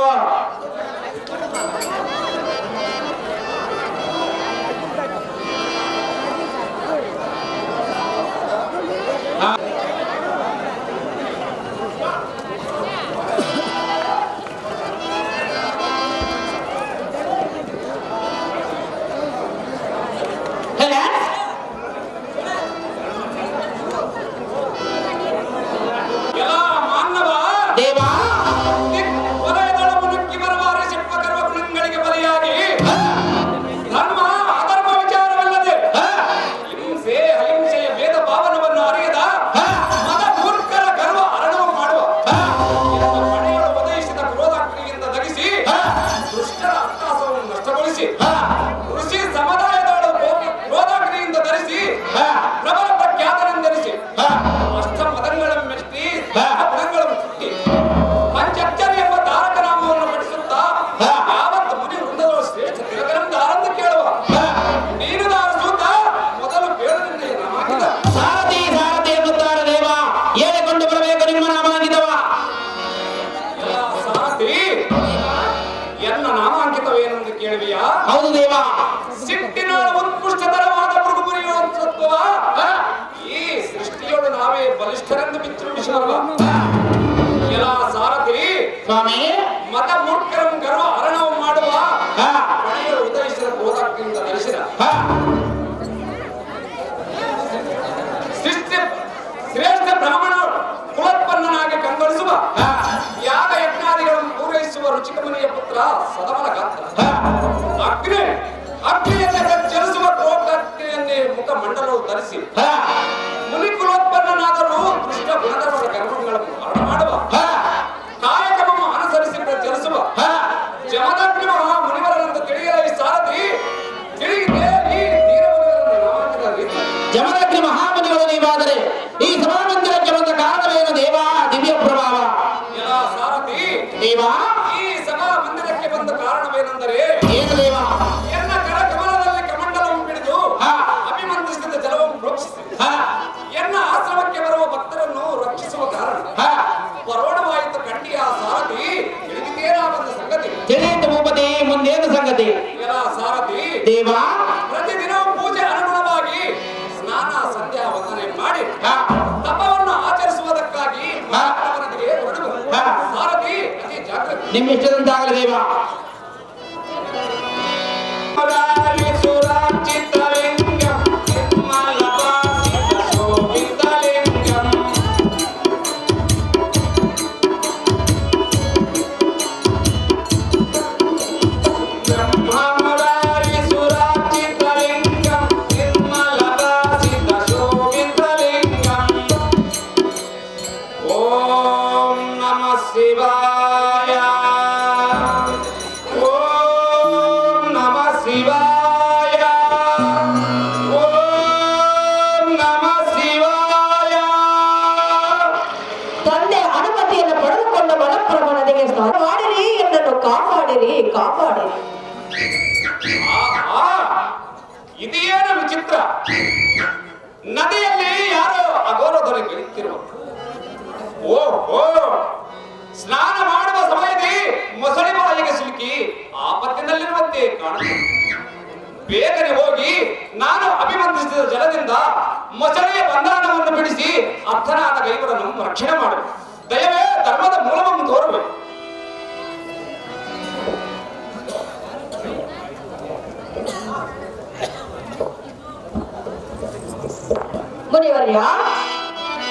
ಹೌದು ದೇವ. ಸಿಟ್ಟಿನ ಉತ್ಕೃಷ್ಟತರವಾದ ಮೃಗುಮುರಿಯುವ ಈ ಸೃಷ್ಟಿಯೋಡು ನಾವೇ ಬಲಿಷ್ಠರೆಂದು ಬಿಚ್ಚುಳಿಸುವ ಎಲ್ಲ ಸಾರಥಿ ಸ್ವಾಮಿ ಮತ ಮೂರ್ಖರಂ ಗರ್ವ ಹರಣವು ಮಾಡುವ ಪಡೆಯಲು ಉದಯಿಸಿದ ಕ್ರೋಧಕ್ಕಿಂತ ಧರಿಸಿದ ಶ್ರೇಷ್ಠ ಬ್ರಾಹ್ಮಣ ಕುಲೋತ್ಪನ್ನನಾಗಿ ಕಂಗೊಳಿಸುವ ಯಾಗ ಯಜ್ಞಾದಿಗಳನ್ನು ಪೂರೈಸುವ ರುಚಿಕಮನಿಯ ಪುತ್ರ ಸದಮನ ಗಾತ್ರ ಅಗ್ನಿಯನ್ನೇ ಚಲಿಸುವ ಕ್ರೋಧಾಗ್ನಿಯನ್ನೇ ಮುಖ ಮಂಡಲವು ಧರಿಸಿ ಮುನಿ ಕುಲೋತ್ಪನ್ನನಾದರೂ ದುಷ್ಟ ಗುಣಧರ್ಮದ ಕರ್ಮಗಳನ್ನು ಹರಣ ಮಾಡುವ ಕಾಯಕವನ್ನು ಅನುಸರಿಸಿ ಚಲಿಸುವ ಜಮದಗ್ನಿ ಮಹಾ ಮುನಿವರನಂತ ತಿಳಿಯಲ ಈ ಸಾರಥಿ ತಿಳಿಯಿದೆ ಈ ಜಮದಗ್ನಿ ಮಹಾಮುನಿಗಳು ನೀವಾದರೆ ಈ ಸಭಾಮಂದಿರಕ್ಕೆ ಬಂದ ಕಾರಣವೇನು ದೇವ? ದಿವ್ಯ ಪ್ರಭಾವ ಸಾರಥಿ ದೇವ. ಈ ಸಭಾ ಮಂದಿರಕ್ಕೆ ಬಂದ ಕಾರಣವೇನೆಂದರೆ ಏನು ದೇವ? ಎನ್ನ ಕರಕಮಲದಲ್ಲಿ ಕಮಂಡಲವನ್ನು ಹಿಡಿದು ಅಭಿಮಂತ್ರಿಸಿದ ಜಲವನ್ನು ಪ್ರೋಕ್ಷಿಸಿ ಎನ್ನ ಆಶ್ರಮಕ್ಕೆ ಬರುವ ಭಕ್ತರನ್ನು ರಕ್ಷಿಸುವ ಕಾರಣ ಪರೋಣವಾಯಿತು ಕಂಡಿಯ ಸಾರಥಿ ತಿಳಿದಿದ್ದೇನಾ ಬಂದ ಸಂಗತಿ? ತಿಳಿಯಿತು ಭೂಪತಿ, ಮುಂದೇನು ಸಂಗತಿ? ಸಾರಥಿ ದೇವ ಪ್ರತಿದಿನ ಪೂಜೆ ಅನುಗುಣವಾಗಿ ಸ್ನಾನ ಸಂಧ್ಯಾ ವಂದನೆ ಮಾಡಿ ನಿಮ್ಮ ಇಷ್ಟದಂತಾಗಲಿ ದೇವ. ತಂದೆ ಅನುಮತಿಯನ್ನು ಪಡೆದುಕೊಂಡ ಮಲಪ್ರಭು ನದಿಗೆ ಸ್ನಾನ ಮಾಡಿರಿ, ಎಂದನ್ನು ಕಾಪಾಡಿರಿ ಕಾಪಾಡಿರಿ. ಇದೇನು ವಿಚಿತ್ರ, ನದಿಯಲ್ಲಿ ಯಾರೋ ಅಘೋರದಲ್ಲಿ ಬೆಳೀತಿರುವ. ಓಹೋ, ಸ್ನಾನ ಮಾಡುವ ಸಮಯದಲ್ಲಿ ಮೊಸಳೆ ಬಾಯಿಗೆ ಸಿಲುಕಿ ಆಪತ್ತಿನಲ್ಲಿರುವಂತೆ ಕಾಣುತ್ತದೆ. ಬೇಗನೆ ಹೋಗಿ ನಾನು ಅಭಿಮಂತ್ರಿಸಿದ ಜಲದಿಂದ ಮೊಸಳೆಯ ಬಂಧನವನ್ನು ಬಿಡಿಸಿ ಅರ್ಥನಾದ ಕೈವರನ್ನು ರಕ್ಷಣೆ ಮಾಡು. ದಯವೇ ಧರ್ಮದ ಮೂಲವನ್ನು ತೋರಬೇಕು. ಮುನಿವರ್ಯ,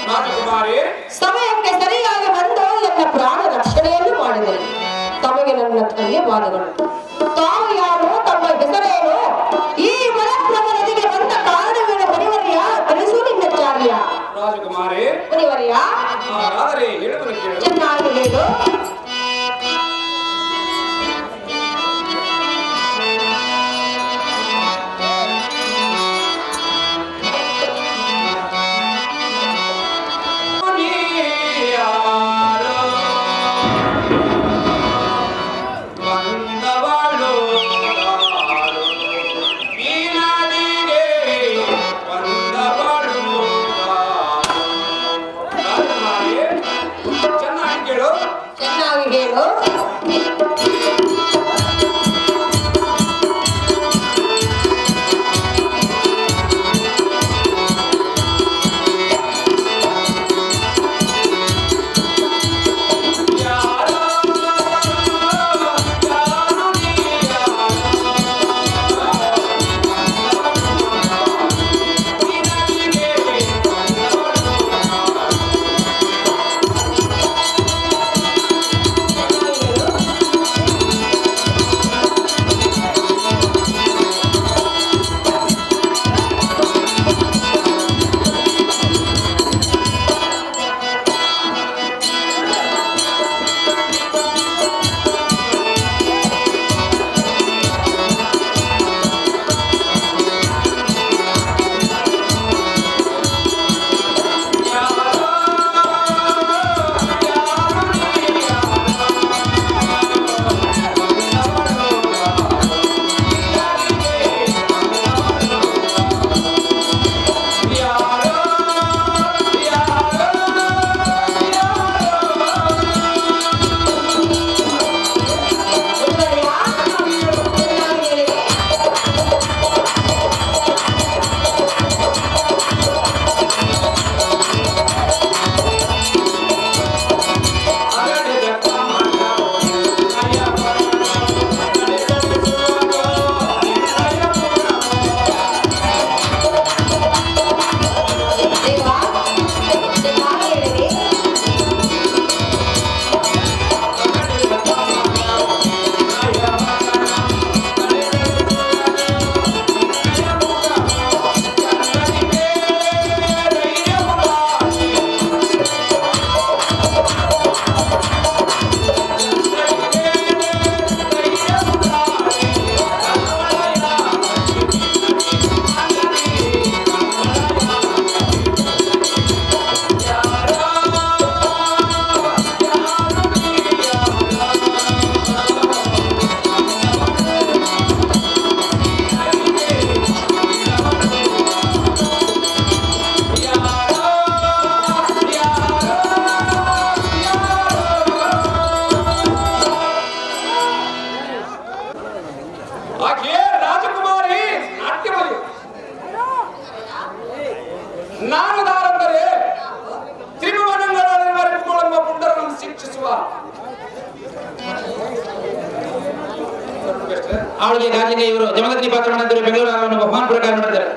ರಾಜಕುಮಾರಿ, ಸಮಯಕ್ಕೆ ಸರಿಯಾಗಿ ಬಂದು ನನ್ನ ಪ್ರಾಣ ರಕ್ಷಣೆಯನ್ನು ಮಾಡಿದರು. ತಮಗೆ ನನ್ನ ಧನ್ಯವಾದಗಳು. ತಾವು ಯಾರು, ತಮ್ಮ ಹೆಸರೇನು, ಈ ಮಲಪ್ರಭು ನದಿಗೆ ಬಂದ ಕಾರಣವೇನು ಮುನಿವರ್ಯ, ತಿಳಿಸು ನಿನ್ನ ಚಾರ್ಯ. ರಾಜಕುಮಾರಿ, ಮುನಿವರ್ಯ, ಆದರೆ ಹೇಳುವನು ಕೇಳು. ಚೆನ್ನಾಗಿ ಹೇಳು. ಬಂದವ ಅವಳಿಗೆ ಗಾಂಧಿಗೆ ಇವರು ಜಮದಗ್ನಿ ಪಾತ್ರ ಮಾಡಿದ್ರು ಬೆಂಗಳೂರು ಆಹಾರವನ್ನು ಬಹುಮಾನ ಪ್ರಕಾರ ಮಾಡಿದ್ದಾರೆ.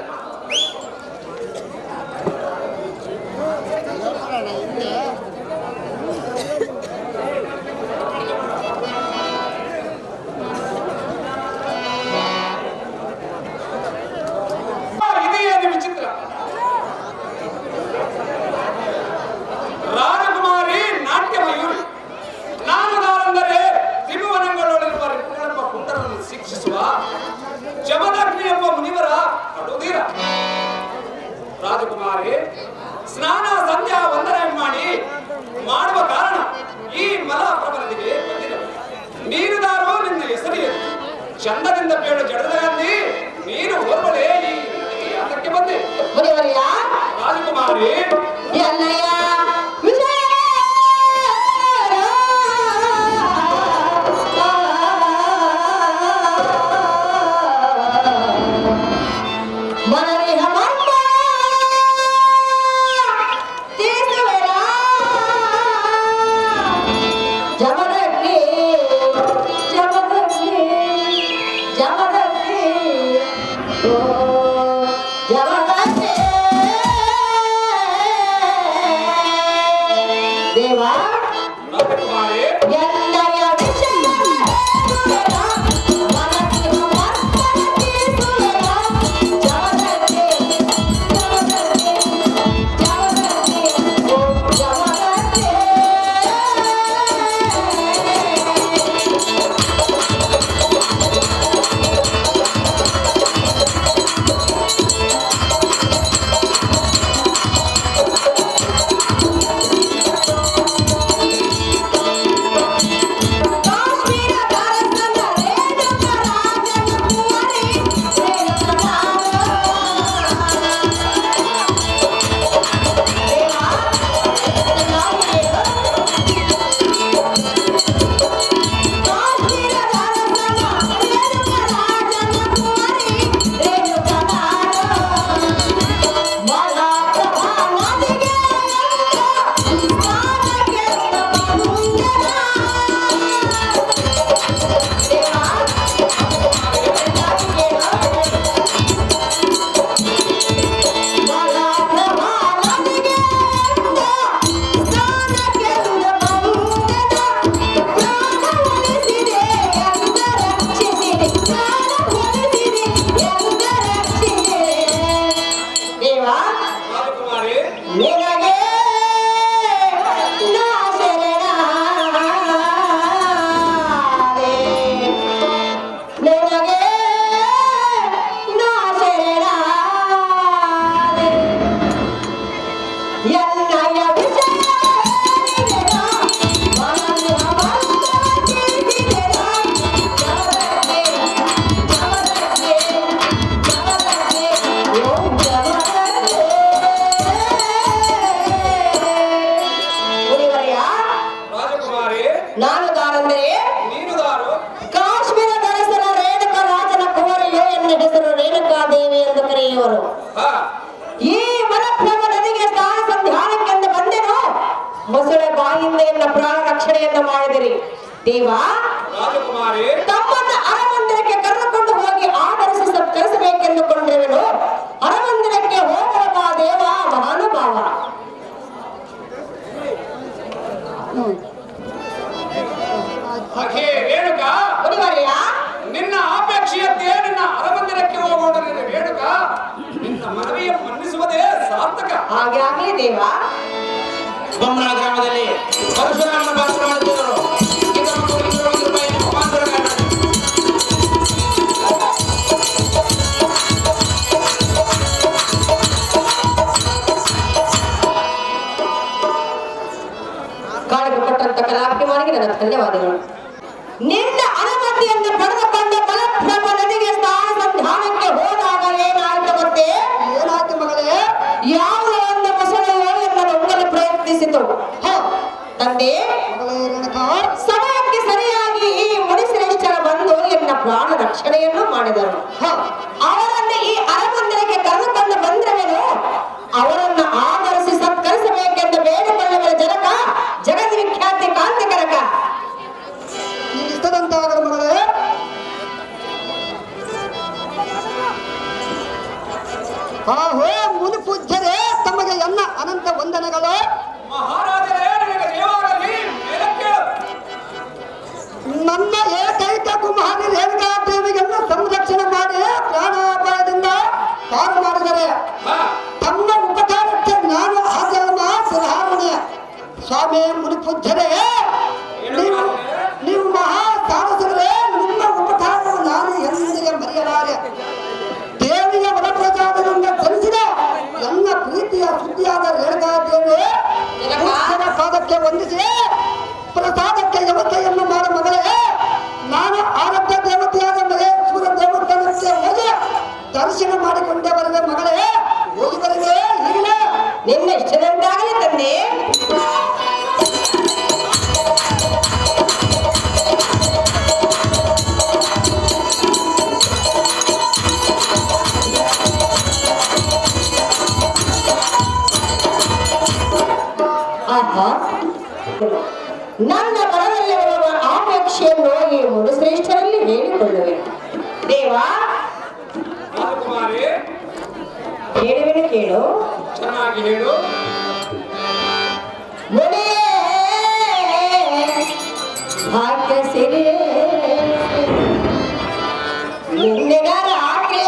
ಇದೇನು ವಿಚಿತ್ರ, ರಾಜಕುಮಾರಿ ನಾಟ್ಯ ಮಯೂರಿ, ನಾನು ನಾನೆಂದರೆ ತ್ರಿಭುವನಗಳೊಳಗಿರುವ ರಿಪುಗಳೆಂಬ ಪುಂಡರನ್ನು ಶಿಕ್ಷಿಸುವ ಜಮದಗ್ನಿ ಎಂಬ ಮುನಿವರ ಕಡುಧೀರ. ರಾಜಕುಮಾರಿ ಸ್ನಾನ ಸಂಧ್ಯಾ ವಂದನೆ ಮಾಡಿ ಮಾಡುವ ಕಾರಣ ಈ ಮಲ ಪ್ರಬಲದಿಗೆ ಬಂದಿದೆ. ನೀರುದಾರು ನಿನ್ನ ಹೆಸರಿಯರು ಚಂದದಿಂದ ಬೇಡ ಜಡದ ಗಾಂಧಿ, ನೀನು ಓರ್ವಳೆ ಈ ಯಾತಕ್ಕೆ ಬಂದೆ? ರಾಜಕುಮಾರಿ ಎಲ್ಲಯ್ಯ ದೇವಾ ರಾಜಕುಮಾರಿ ತಮ್ಮನ್ನ ಅರಮಂದಿರಕ್ಕೆ ಕರೆದುಕೊಂಡು ಹೋಗಿ ಆದರಿಸಿ ಸತ್ಕರಿಸಬೇಕೆಂದುಕೊಂಡಿರುವೆನು. ಅರಮಂದಿರಕ್ಕೆ ಹೋಗಲಮ್ಮ ದೇವ ಮಹಾನುಭಾವ. ಅಖೇ ರೇಣುಕ ನಿನ್ನ ಅಪೇಕ್ಷೆಯಂತೆ ನಿನ್ನ ಅರಮಂದಿರಕ್ಕೆ ಹೋಗೋಣ. ನಿನ್ನ ರೇಣುಕ ನಿನ್ನ ಮನವಿಯ ಮನ್ನಿಸುವುದೇ ಸಾರ್ಥಕ. ಹಾಗೆ ಆಗಲಿ ದೇವ. ಬೊಮ್ಮನ ಗ್ರಾಮದಲ್ಲಿ ಪರಶುರಾಮನ ಪಾತ್ರ ಮಾಡುತ್ತಿದ್ದರು. ಆಹೋ ಮುನಿ ಪೂಜ್ಯರೇ, ತಮಗೆ ಎನ್ನ ಅನಂತ ವಂದನೆಗಳು. ಮಹಾರಾಜರೇ, ನಿನಗೆ ದೇವಾಗಲಿ ಮೇಲಕ್ಕೆ. ನನ್ನ ಏಕೈಕ ಕುಮಾರಿ ರೇಣುಕಾ ದೇವಿಯನ್ನು ಸಂರಕ್ಷಣೆ ಮಾಡಿ ಪ್ರಾಣಾಪಾಯದಿಂದ ಪಾರು ಮಾಡಿದರೆ ಹಾ, ತಮ್ಮ ಉಪಕಾರಕ್ಕೆ ನಾನು ಆಜನ್ಮ ಸುಧಾರಣೆ. ಸ್ವಾಮಿ ಮುನಿ ಪೂಜ್ಯರೇ, ನೀವು ಮಹಾ ಸಾಹಸರೇ, ನಿಮ್ಮ ಉಪಕಾರವು ನಾನು ಎಂದಿಗೆ ಮರೆಯಲಾರೆ. ದೇವಿಯ ವರಪ್ರಸಾದದಿಂದ ಜನಿಸಿದ ನನ್ನ ಪ್ರೀತಿಯ ಸುದ್ದಿಯಾದ ರೇಣುಕಾ ದೇವಿ ಪೂಜ್ಯನ ಪಾದಕ್ಕೆ ವಂದಿಸಿ ಪ್ರಸಾದಕ್ಕೆ ಯವತೆಯನ್ನು ಮಾಡ ಮಗಳೇ, ನಾನು ಆರಾಧ್ಯ ದೇವತೆಯಾದ ಮಹೇಶ್ವರ ದೇವಸ್ಥಾನಕ್ಕೆ ಹೋಗಿ ದರ್ಶನ ಮಾಡಿಕೊಂಡೆ ಬರದೆ ಮಗಳೇ. ಹೋಗಿ ಬರದೆ ಈಗಲೇ ನಿನ್ನ ಇಷ್ಟದಂತಾಗಲಿ ತಂದೆ. ಆಹಾ, ನನ್ನ ಮನದಲ್ಲಿರುವ ಆಪೇಕ್ಷೆಯನ್ನು ಈ ಮುನಿಶ್ರೇಷ್ಠರಲ್ಲಿ ಹೇಳಿಕೊಳ್ಳುವೆ. ದೇವಾ, ರಾಜಕುಮಾರಿ, ಹೇಳುವೆನು ಕೇಳು. ಚೆನ್ನಾಗಿ ಹೇಳು. ಮುನಿಯೇ ಭಾಗ್ಯ ಸಿರಿ ನಿನ್ನಿನ ರಾತ್ರಿ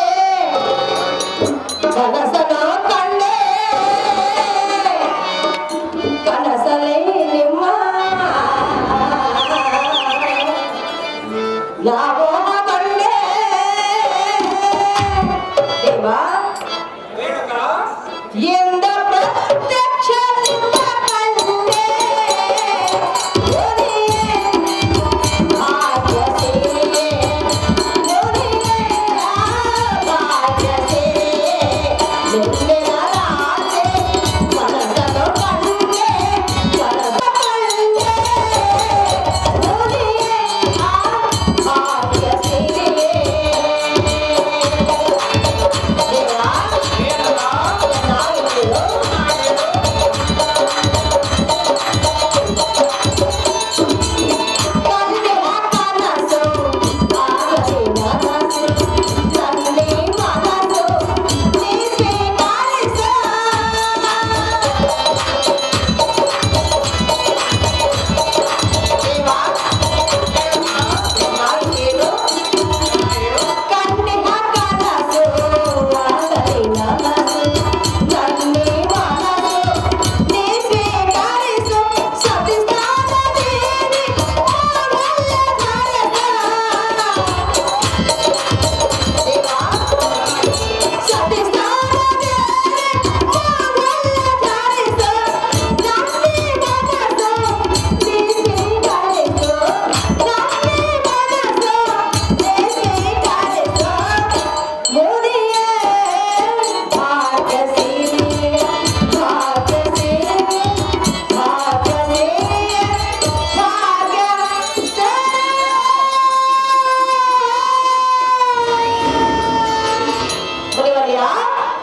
ಕನಸನ ಕಂಡೆ, ಕನಸಲೇ ನಿಮ್ಮ ಲಾಭೋಮ ಕಂಡೆ. ದೇವಾ, ರೇಣುಕಾ, ಎಂದ ಪ್ರತ್ಯಕ್ಷ ನಿಮ್ಮ ಕಂಡೆ, ಮುನಿಯೇ ಭಾಗ್ಯ ಸಿರಿಯೇ, ಮುನಿಯೇ ಭಾಗ್ಯ ಸಿರಿಯೇ, ನಿನ್ನಿನ ರಾತ್ರಿ ಕನಸನು ಕಂಡೆ, ಕನಸ ಕಂಡೆ, ಮುನಿಯೇ ಭಾಗ್ಯ ಸಿರಿಯೇ. ದೇವಾ,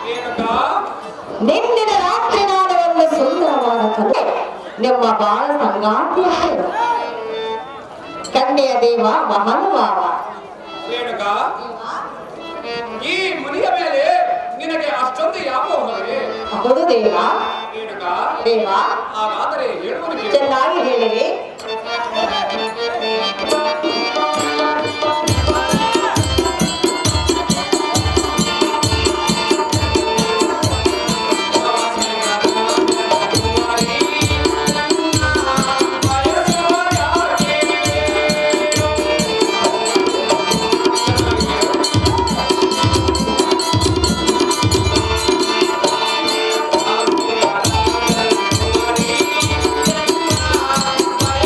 ರೇಣುಕಾ, ನಿನ್ನಿನ ರಾತ್ರಿ ನಾನು ಒಂದು ಸುಂದರವಾದ ಕಲೆ ನಿಮ್ಮ ಬಾಳ ಸಂಗಾತಿಯಾದರು. ಕನ್ಯೆಯ ದೇವ ಮಹಾನುಭಾವ. ರೇಣುಕಾ, ಈ ಮುನಿಯ ಮೇಲೆ ನಿನಗೆ ಅಷ್ಟೊಂದು ವ್ಯಾಮೋಹವೇ? ಹೌದು ದೇವ. ರೇಣುಕಾ, ದೇವ, ಹಾಗಾದರೆ ಹೇಳುವುದು ಕೇಳು. ಚೆನ್ನಾಗಿ ಹೇಳಿರಿ. ಆ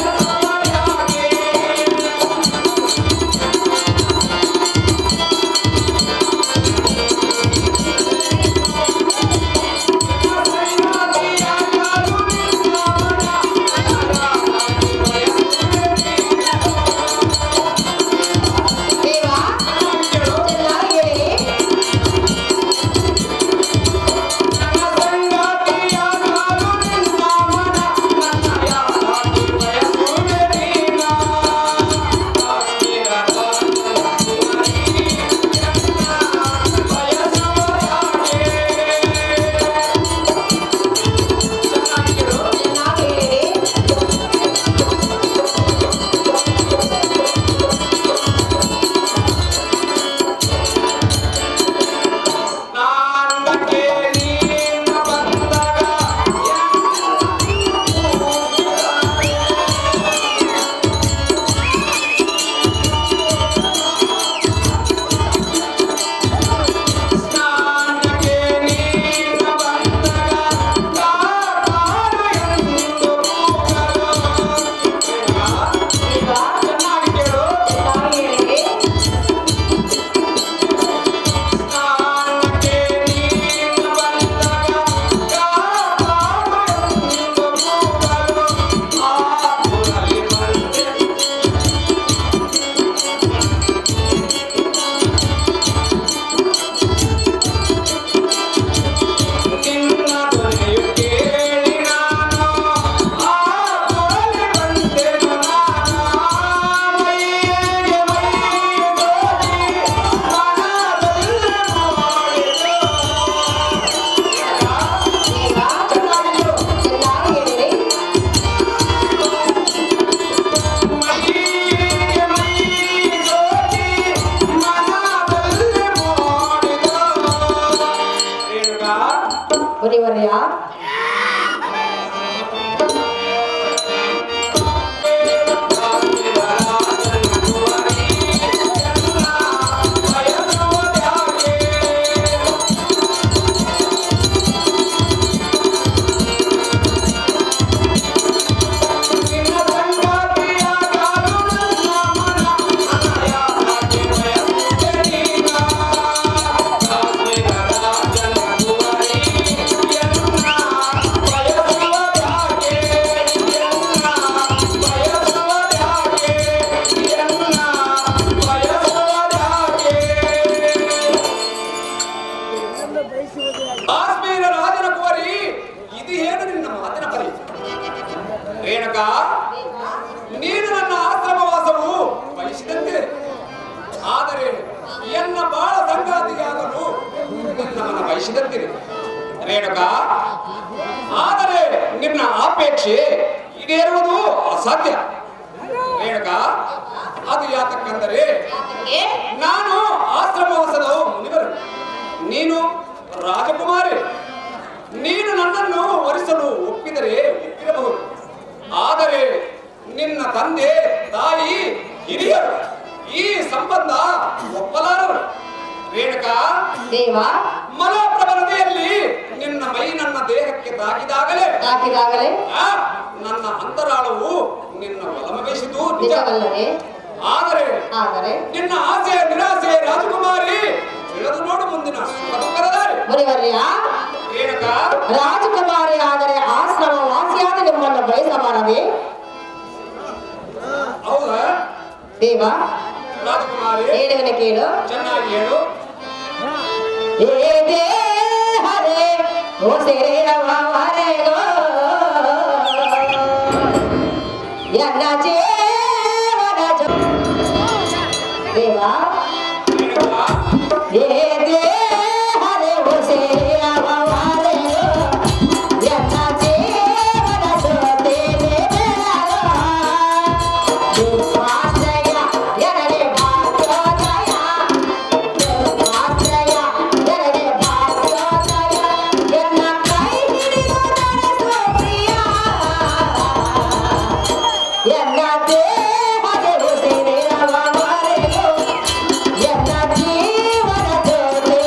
ಬಯಸಿದಂತಿದೆ ರೇಣುಕಾ. ಆದರೆ ನಿನ್ನ ಅಪೇಕ್ಷೆ ಈಡೇರುವುದು ಅಸಾಧ್ಯ ರೇಣುಕಾ. ಅದು ಯಾತಕ್ಕಂದರೆ ನಾನು ಆಶ್ರಮವಾಸದ ಮುನಿವರು, ನೀನು ರಾಜಕುಮಾರಿ. ನೀನು ನನ್ನನ್ನು ವರಿಸಲು ಒಪ್ಪಿದರೆ ಒಪ್ಪಿರಬಹುದು. ಆದರೆ ನಿನ್ನ ತಂದೆ ತಾಯಿ ಹಿರಿಯರು ಈ ಸಂಬಂಧ ಒಪ್ಪಲಾರರು ರೇಣುಕಾ. ದೇವ ಮಲಪ್ರಭ ನದಿಯಲ್ಲಿ ನಿನ್ನ ಮೈ ನನ್ನ ದೇಹಕ್ಕೆ ತಾಕಿದಾಗಲೇ ನನ್ನ ಅಂತರಾಳವು ನಿನ್ನ ಒಲಮವೇಶಿತು ನಿಜವಲ್ಲವೇ? ಆದರೆ ನಿನ್ನ ಆಸೆ ನಿರಾಸೆ ರಾಜಕುಮಾರಿ ತಿಳಿದು ನೋಡು ಮುಂದಿನ ಸುಖಕರ ದಾರಿ. ಮುನಿವರ್ಯ ರೇಣುಕಾ, ರಾಜಕುಮಾರಿ ಆದರೆ ಆಶ್ರಮ ವಾಸಿಯಾದ ನಿಮ್ಮನ್ನು ಬಯಸಬಾರದೆ? ಹೌದಾ ದೇವ? ರಾಜಕುಮಾರಿ ಹೇಳುವನ ಕೇಳು, ಚೆನ್ನಾಗಿ ಹೇಳು. ಏ ದೇಹರೇ ಓ ಸೇರವರೆಗೋ ಎನ್ನ ಜೀವನ ದೇವ. ಏ ದೇಹರೇ ಓ ಸೇರವರೆಗೋ ಎನ್ನ ಜೀವನ ಜೊತೆ ಆಶ್ರಯ ಎರಡೇ ಭಾಗ್ಯೋದಯ ಆಶ್ರಯ ಎರಡೇ ಭಾಗ್ಯೋದಯ ಎನ್ನ ಕೈ ಹಿಡಿದು ನಡೆಸೋ ಪ್ರಿಯ ಎನ್ನ ದೇಹದ ಉಸಿರಿನವರೆಗೂ ಎನ್ನ ಜೀವನ ಜೊತೆ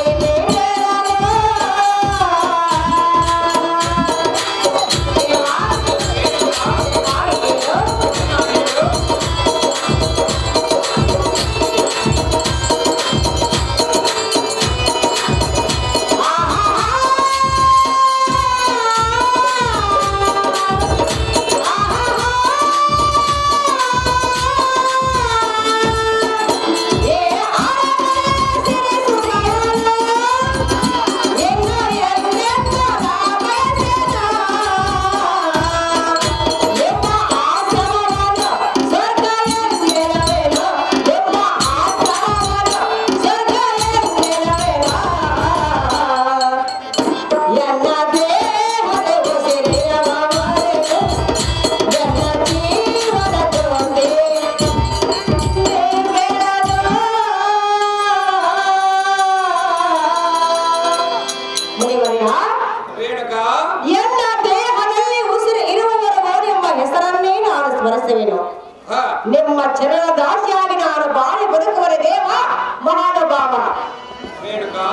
ರೇಣುಕಾ, ಎನ್ನ ದೇಹದಲ್ಲಿ ಉಸಿರು ಇರುವವರೆಗೂ ಎಂಬ ಹೆಸರನ್ನೇ ನಾನು ಸ್ಮರಿಸುವೆನು. ಹಾ, ನಿಮ್ಮ ಚರಣ ದಾಸಿಯಾಗಿ ನಾನು ಬಾಳಿ ಬದುಕುವರೆ ದೇವ ಮಹಾನುಭಾವ. ರೇಣುಕಾ,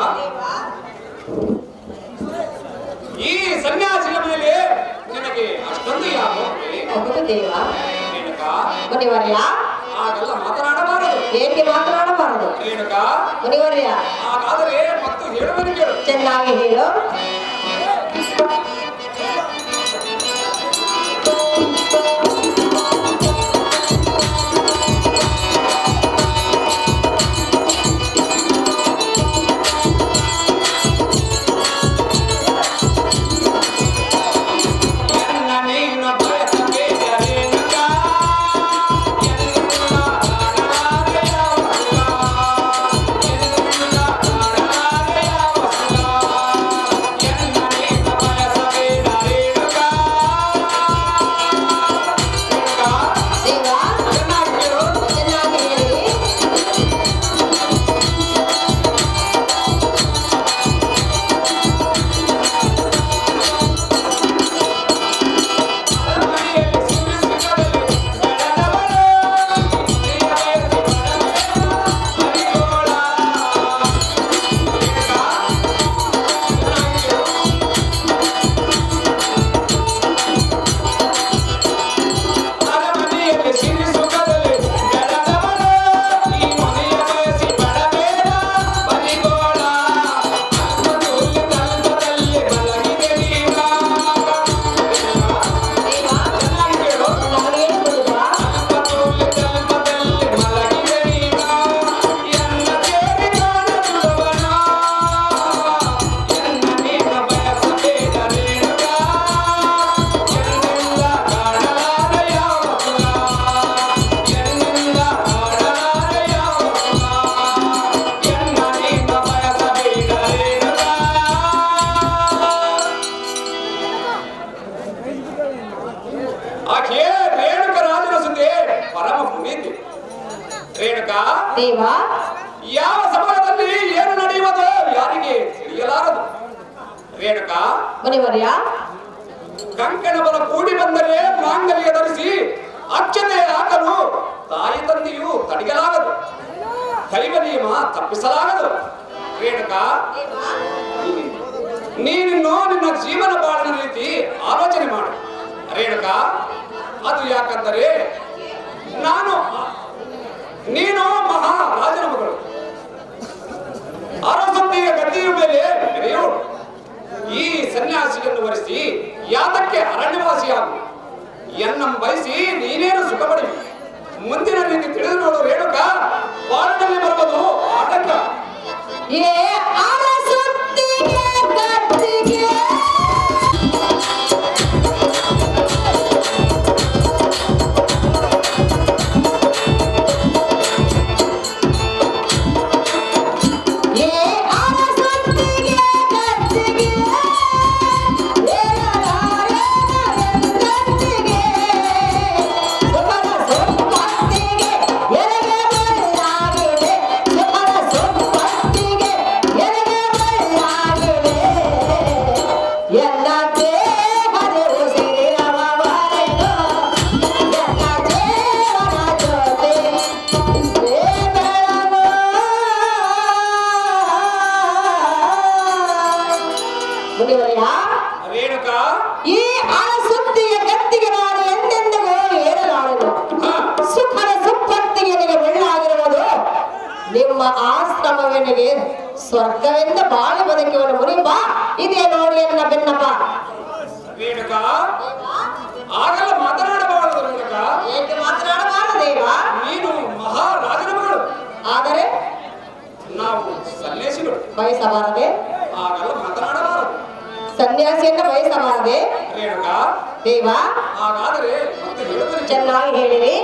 ಈ ಸನ್ಯಾಸಿಯ ಮೇಲೆ ನಿನಗೆ ಅಷ್ಟೊಂದು ಯಾಕೆ ಹೌದು ದೇವ. ರೇಣುಕಾ? ಮುನಿವರ್ಯ ಹಾಗೆಲ್ಲ ಮಾತನಾಡಬಾರದು ಏಕೆ ಮಾತನಾಡಬಾರದು? ರೇಣುಕಾ. ಮುನಿವರ್ಯ ಹಾಗಾದರೆ ಮತ್ತು ಹೇಳುವನು ಕೇಳು. ಚೆನ್ನಾಗಿ ಹೇಳು. ಎನ್ನ ರೇಣುಕ ಮುನಿವರ್ಯ ಕಂಕಣ ಬಲ ಕೂಡಿ ಬಂದರೆ ಮಾಂಗಲ್ಯ ಧರಿಸಿ ಅಕ್ಷತೆ ಹಾಕಲು ತಾಯಿ ತಂದೆಯು ತಡೆಯಲಾಗದು, ದೈವ ನಿಯಮ ತಪ್ಪಿಸಲಾಗದು. ರೇಣುಕ ನೀನಿನ್ನು ನಿನ್ನ ಜೀವನ ಬಾಳಿನ ರೀತಿ ಆಲೋಚನೆ ಮಾಡು ರೇಣುಕ. ಅದು ಯಾಕಂದರೆ ನೀನು ಮಹಾರಾಜನ ಮಗಳು, ಅರಸೊತ್ತಿಗೆ ಗದ್ದಿಯ ಮೇಲೆ ಮೆರೆಯೋಳು. ಈ ಸನ್ಯಾಸಿಯನ್ನು ವರಿಸಿ ಯಾತಕ್ಕೆ ಅರಣ್ಯವಾಸಿಯಾಗು ಎನ್ನ ಬಯಸಿ ನೀನೇನು ಸುಖ ಪಡಿ. ಮುಂದಿನ ರೀತಿ ತಿಳಿದು ನೋಡು ರೇಣುಕ, ಬಾಳಿನಲ್ಲಿ ಬರುವುದು ಆಟಂಕ. ರೇಣುಕ ಈ ಅರಸೊತ್ತಿಯ ಗತ್ತಿಗೆ ನಾನು ಎಂದೆಂದಿಗೂ ಏರಲಾರನು. ಸುಖದ ಸುಪ್ಪತ್ತಿಗೆ ನಿನಗೆ ಬೆಳ್ಳಾಗಿರುವುದು ನಿಮ್ಮ ಆಶ್ರಮವೆನಿಗೆ ಸ್ವರ್ಗವೆಂದ ಬಾಳ ಬದುಕಿವನು ಮುನಿಪ. ಇದೇ ನೋಡಿ ಎನ್ನ ಬೆನ್ನಪ್ಪ. ರೇಣುಕ ಆಗಲ್ಲ ಮಾತನಾಡಬಾರದು ರೇಣುಕ. ಏಕೆ ಮಾತನಾಡಬಾರದೇವ? ನೀನು ಮಹಾರಾಜನ ಮಗಳು, ಆದರೆ ನಾವು ಸನ್ಯಾಸಿಗಳು. ಬಯಸಬಾರದೆ? ಆಗಲ್ಲ ಮಾತನಾಡಬಾರದು. ಸನ್ಯಾಸಿಯನ್ನ ಬಯಸಬಾರದೆ? ರೇಣುಕ ದೇವ ಹಾಗಾದರೆ ಮತ್ತೆ ಹೇಳುತ್ತೇನೆ. ಚೆನ್ನಾಗಿ ಹೇಳಿರಿ.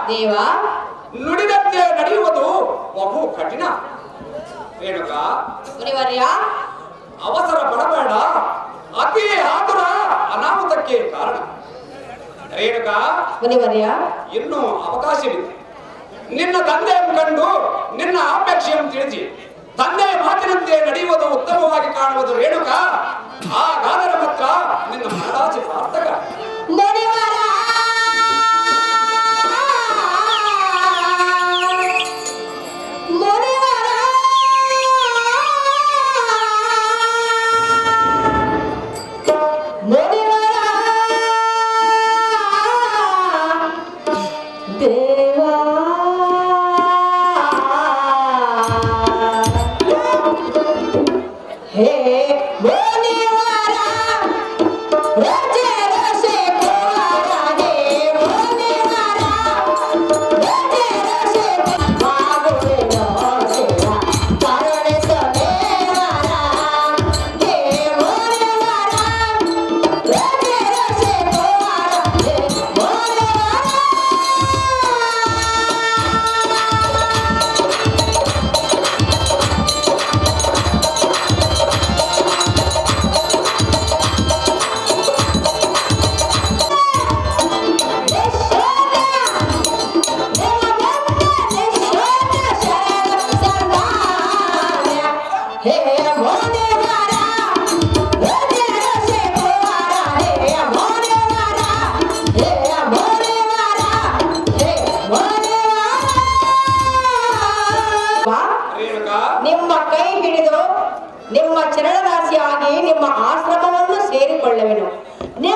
ದೇವ ನುಡಿದಂತೆ ನಡೆಯುವುದು ಬಹು ಕಠಿಣ. ರೇಣುಕ ಮುನಿವರ್ಯ ಅವಸರ ಪಡಬೇಡ, ಅತಿ ಆತುರ ಅನಾಹುತಕ್ಕೆ ಕಾರಣ. ರೇಣುಕ ಮುನಿವರ್ಯ ಇನ್ನೂ ಅವಕಾಶವಿದೆ. ನಿನ್ನ ತಂದೆಯನ್ನು ಕಂಡು ನಿನ್ನ ಅಪೇಕ್ಷೆಯನ್ನು ತಿಳಿಸಿ ತಂದೆಯ ಮಾತಿನಂತೆ ನಡೆಯುವುದು ಉತ್ತಮವಾಗಿ ಕಾಣುವುದು ರೇಣುಕ. ಹಾಗಾದರೆ ಮಾತ್ರ ನಿನ್ನ ಮನದಾಚೆ ಸಾರ್ಥಕ. ಮುನಿವರ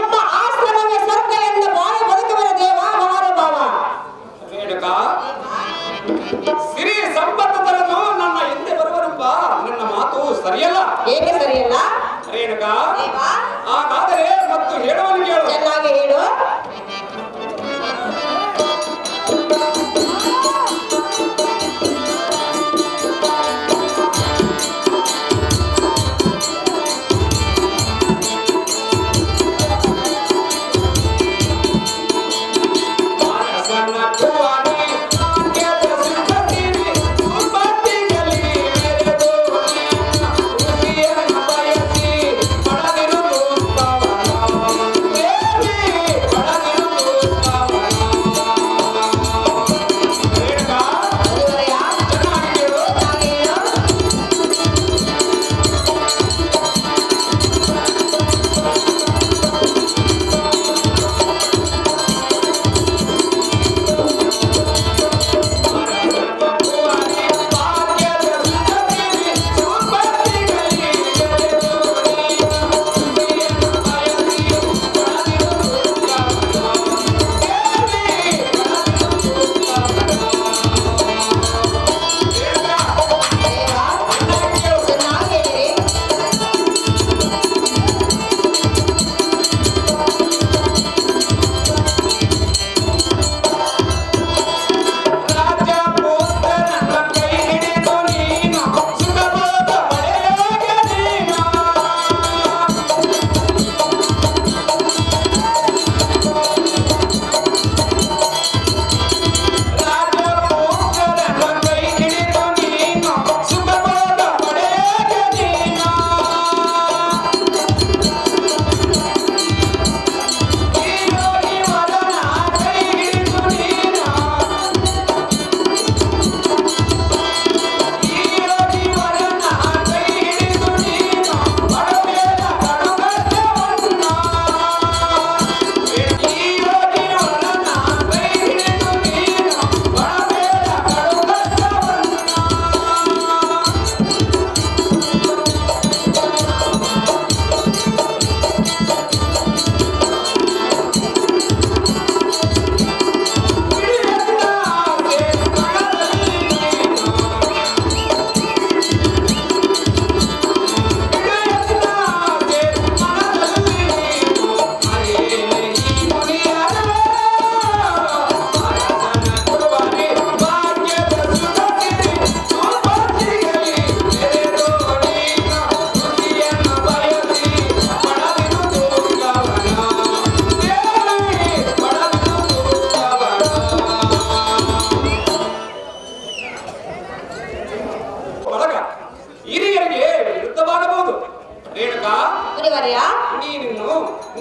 ನಿಮ್ಮ ಆಶ್ರಮವೇ ಸ್ವರ್ಗ ಎಂದು ಬಾಳಿ ಬದುಕುವ ದೇವ ಮಹಾನುಭಾವ. ರೇಣುಕಾ, ಸಿರಿ ಸಂಪತ್ತು ತರಲು ನನ್ನ ಹಿಂದೆ ಬರುವನೆಂಬ ನಿನ್ನ ಮಾತು ಸರಿಯಲ್ಲ. ಏಕೆ ಸರಿಯಲ್ಲ ರೇಣುಕಾ, ದೇವ? ಹಾಗಾದರೆ ಮತ್ತು ಹೇಳುವನು ಕೇಳು. ಚೆನ್ನಾಗಿ ಹೇಳು.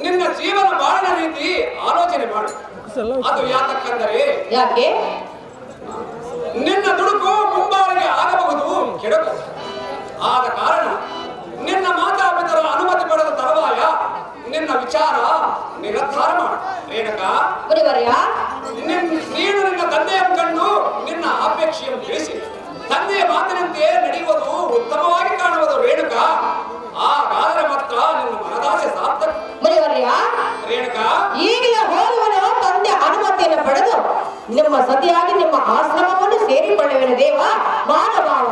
ನಿನ್ನ ಜೀವನ ಬಾಳಿನ ರೀತಿ ಆಲೋಚನೆ ಮಾಡು. ಅದು ಯಾತಕ್ಕಂದರೆ ಯಾಕೆ ನಿನ್ನ ದುಡುಕು ಮುಂಬಾಳಿಗೆ ಆಗಬಹುದು ಕೆಡಕು. ಆದ ಕಾರಣ ನಿನ್ನ ಮಾತಾಪಿತರ ಅನುಮತಿ ಪಡೆದ ತರುವಾಯ ನಿನ್ನ ವಿಚಾರ ನಿರ್ಧಾರ ಮಾಡು. ರೇಣುಕಾ, ನೀನು ನಿನ್ನ ತಂದೆಯನ್ನು ಕಂಡು ನಿನ್ನ ಅಪೇಕ್ಷೆಯನ್ನು ತಿಳಿಸಿ ತಂದೆಯ ಮಾತಿನಂತೆ ನಡೆಯುವುದು ಉತ್ತಮವಾಗಿ ಕಾಣುವುದು. ರೇಣುಕಾ, ಹಾಗಾದರೆ ಮಾತ್ರ ನಿನ್ನ ಮನದಾಸೆ ಸಾರ್ಥಕ. ರೇಣುಕಾ, ಈಗಲೇ ಹೋಗುವನು ತಂದೆ ಅನುಮತಿಯನ್ನು ಪಡೆದು ನಿಮ್ಮ ಸತಿಯಾಗಿ ನಿಮ್ಮ ಆಶ್ರಮವನ್ನು ಸೇರಿಕೊಳ್ಳುವೆನು ದೇವ ಮಾನಭಾವ.